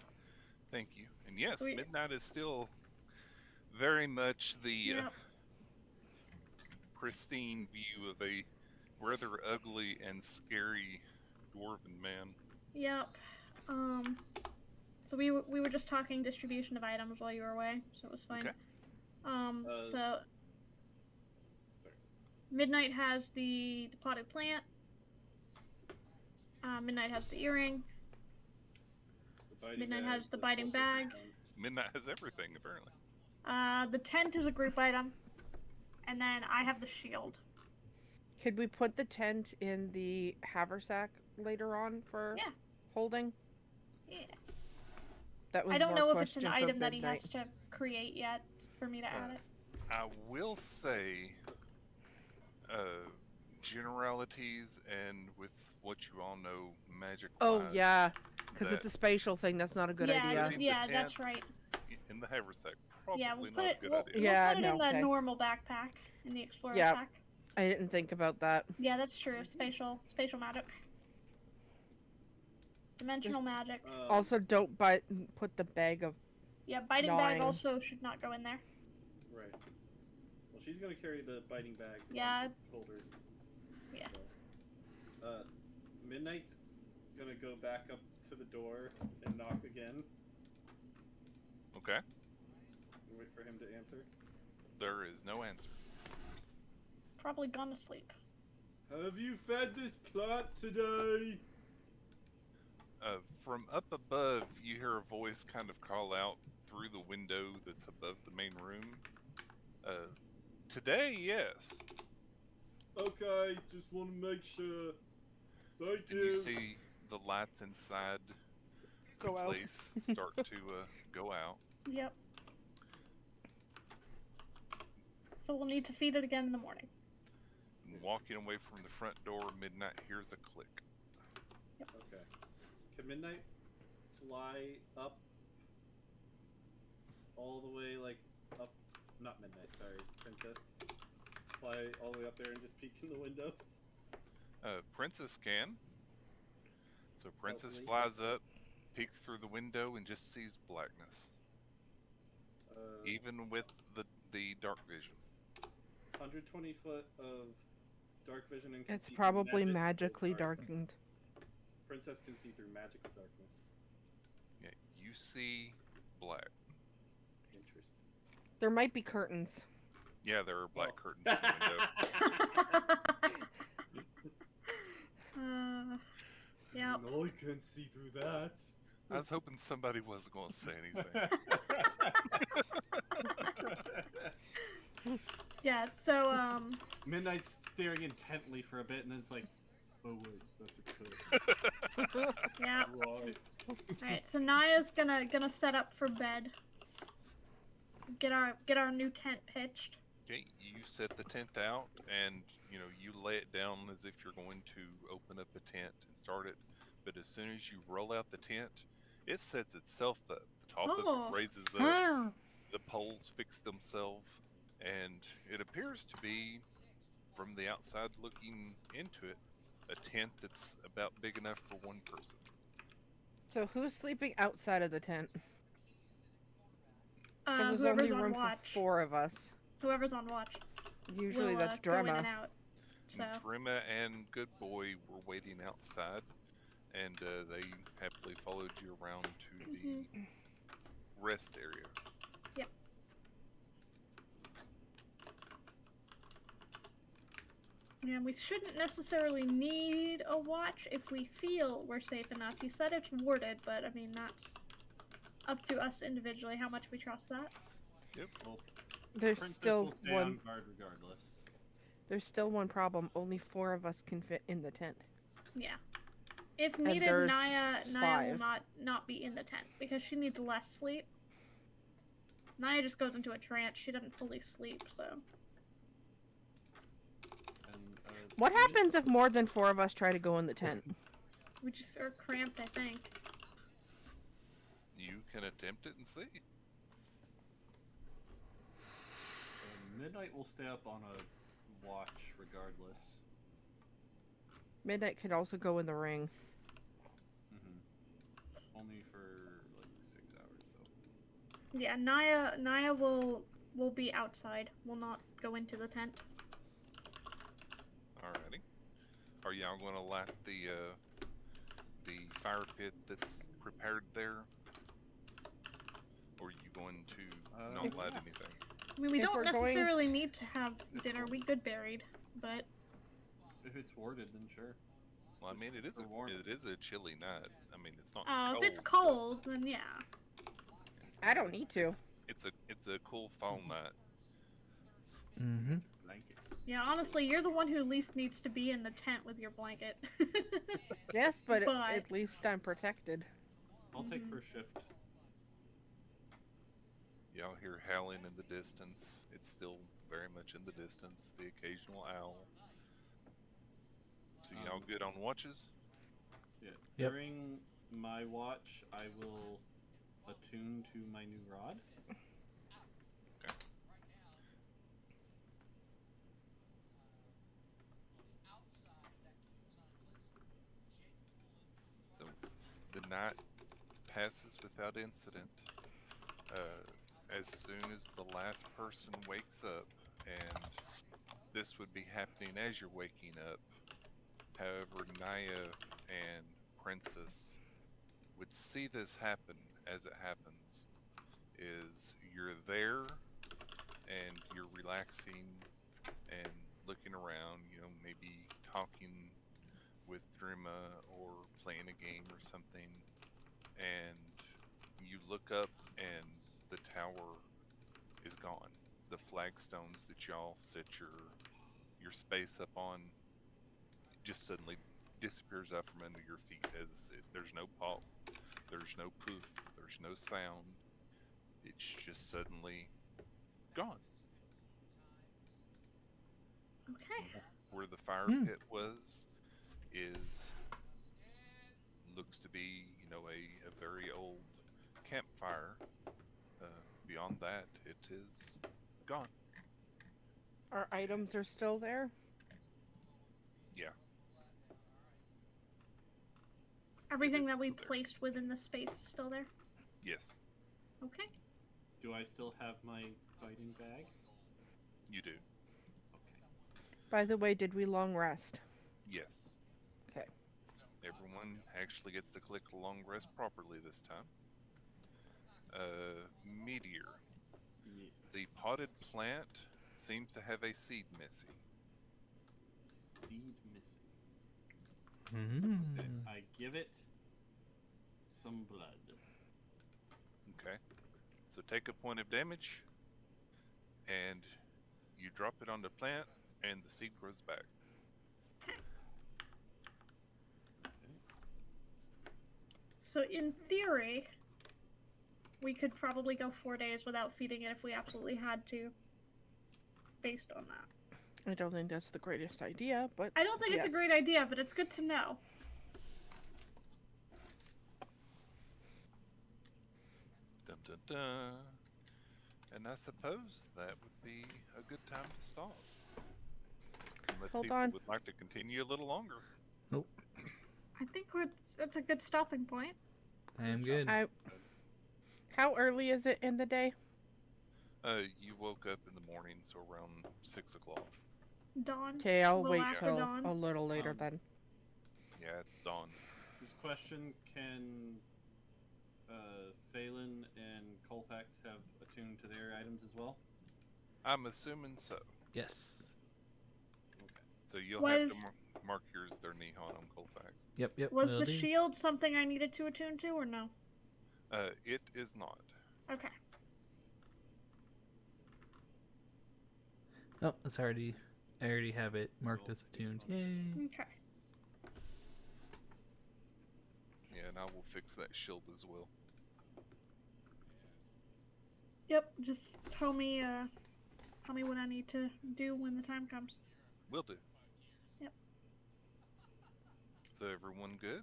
Thank you. And yes, We- midnight is still very much the Yep. pristine view of a rather ugly and scary dwarven man. Yep. So we were just talking distribution of items while you were away, so it was fine. Okay. So Sorry. Midnight has the potted plant. Midnight has the earring. The biting Midnight bag, has the biting focus bag. tent. Midnight has everything, apparently. The tent is a group item, and then I have the shield. Could we put the tent in the haversack later on for Yeah. holding? Yeah. That was I don't more know if it's an question for item that he Midnight. has to create yet for me to add it. I will say, generalities and with what you all know, magic. Oh yeah, because it's a spatial thing. That's not a good yeah, idea. Putting the yeah, that's tent right. in the haversack probably Yeah, we'll put not it. a good We'll, idea. we'll Yeah, put it no, in the okay. normal backpack in the explorer Yeah. pack. I didn't think about that. Yeah, that's true. Spatial magic. Dimensional magic. Also, don't put the bag of. Yeah, biting gnawing. bag also should not go in there. Right. Well, she's gonna carry the biting bag Yeah. on the shoulder. Yeah. So, Midnight's gonna go back up to the door and knock again Okay. and wait for him to answer. There is no answer. Probably gone to sleep. Have you fed this plant today? From up above, you hear a voice kind of call out through the window that's above the main room. Today, yes. Okay, just want to make sure. Thank And you see the lights inside the Go out. place start to go out. Yep. So we'll need to feed it again in the morning. Walking away from the front door, Midnight hears a click. Okay. Can Midnight fly up all the way, like, up? Not Midnight, sorry, Princess. Fly all the way up there and just peek in the window? Princess can. So Princess Lovely. flies up, peeks through the window, and just sees blackness. Even with the dark vision. 120 foot of dark vision and can It's see through probably magical magically darkness. darkened. Princess can see through magical darkness. Yeah, you see black. Interesting. There might be curtains. Yeah, there are black Oh. curtains in the window. Yeah. No, I can't see through that. I was hoping somebody wasn't going to say anything. Yeah. So Midnight's staring intently for a bit, and then it's like, oh wait, that's a curtain. yeah. Right. All right. So Naya's gonna set up for bed. Get our new tent pitched. Okay, you set the tent out, and you lay it down as if you're going to open up a tent and start it. But as soon as you roll out the tent, it sets itself up. The top of Oh. it raises up. The poles fix themselves, and it appears to be, from the outside looking into it, a tent that's about big enough for one person. So who's sleeping outside of the tent? Because there's Whoever's only on room watch. for 4 of us. Whoever's on watch. Usually will, that's go in Drema. and out. So. And Trima and Good Boy were waiting outside, and they happily followed you around to the rest area. Yep. Yeah, we shouldn't necessarily need a watch if we feel we're safe enough. He said it's warded, but I mean that's up to us individually how much we trust that. Yep. Well, There's Princess still will stay one. on guard regardless. There's still one problem. Only 4 of us can fit in the tent. Yeah. If needed, there's Naya will 5. not be in the tent because she needs less sleep. Naya just goes into a trance. She doesn't fully sleep, so. And, What happens if more than 4 of us try to go in the tent? We just are cramped, I think. You can attempt it and see. Midnight will stay up on a watch regardless. Midnight could also go in the ring. Only for like 6 hours though. Yeah, Naya will be outside. Will not go into the tent. Alrighty. Are y'all going to light the fire pit that's prepared there? Or are you going to not light anything? I mean, we If don't we're going necessarily need to have dinner. We could buried, but If it's warded, then sure. Well, I mean, it is for warmth. a chilly night. I mean, it's not if cold. it's cold, then yeah. I don't need to. It's a cool fall night. Mm-hmm. Blankets. Yeah, honestly, you're the one who least needs to be in the tent with your blanket. Yes, but But- at least I'm protected. I'll take first shift. Y'all hear howling in the distance. It's still very much in the distance. The occasional owl. So y'all good on watches? Yeah. Yep. During my watch, I will attune to my new rod. So the night passes without incident. As soon as the last person wakes up, and this would be happening as you're waking up. However, Naya and Princess would see this happen as it happens. Is you're there and you're relaxing and looking around, maybe talking with Drima or playing a game or something, and you look up and the tower is gone. The flagstones that y'all set your space up on just suddenly disappears out from under your feet there's no pop, there's no poof, there's no sound. It's just suddenly gone. Okay. Where the fire pit was is looks to be, a very old campfire. Beyond that, it is gone. Our items are still there. Yeah. Everything that we Still there. placed within the space is still there. Yes, Okay. Do I still have my fighting bag? you do. Okay. By the way, did we long rest? Yes. Okay. Everyone actually gets to click a long rest properly this time. Meteor. Yes. The potted plant seems to have a seed missing. Seed missing. Mm. Okay. I give it some blood. Okay. So take a point of damage, and you drop it on the plant, and the seed grows back. So in theory, we could probably go 4 days without feeding it if we absolutely had to. Based on that. I don't think that's the greatest idea, but I don't think it's a yes. great idea, but it's good to know. Dun dun dun. And I suppose that would be a good time to stop. Unless Hold people on. would like to continue a little longer. Nope. I think that's a good stopping point. I am good. How early is it in the day? You woke up in the morning, so around 6 o'clock. Dawn. Okay, A I'll little wait after till dawn. a little later then. Yeah, it's dawn. This question: can Phelan and Colfax have attuned to their items as well? I'm assuming so. Yes. Okay. So you'll have to Was- mark yours their Nihon on Colfax. Yep. Was will the do. shield something I needed to attune to, or no? It is not. Okay. Oh, it's already. I already have it marked Cool. as attuned. Yay. Okay. Yeah, and I will fix that shield as well. Yep. Just tell me what I need to do when the time comes. Will do. Yep. So everyone good?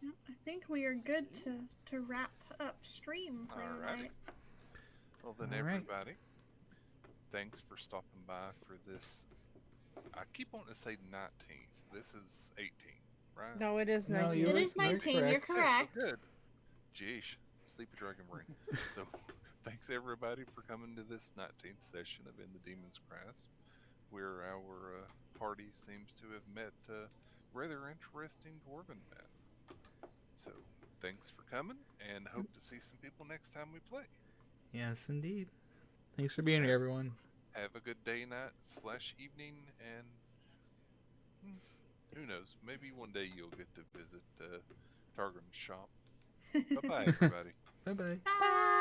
Yep. I think we are good to wrap up stream for Alrighty. tonight. Well then, All right. everybody, thanks for stopping by for this I keep wanting to say 19th. This is 18th, right? No, it is No, 19. you It were- is 19. You're correct. Yeah, so correct. good. Jeesh, sleepy dragon brain. So, thanks everybody for coming to this 19th session of In the Demon's Grasp, where our party seems to have met rather interesting dwarven men. So, thanks for coming, and hope to see some people next time we play. Yes, indeed. Thanks for being here, Have, everyone. have a good day, night / evening, and who knows? Maybe one day you'll get to visit Targon's shop. Bye bye, everybody. Bye bye. Bye.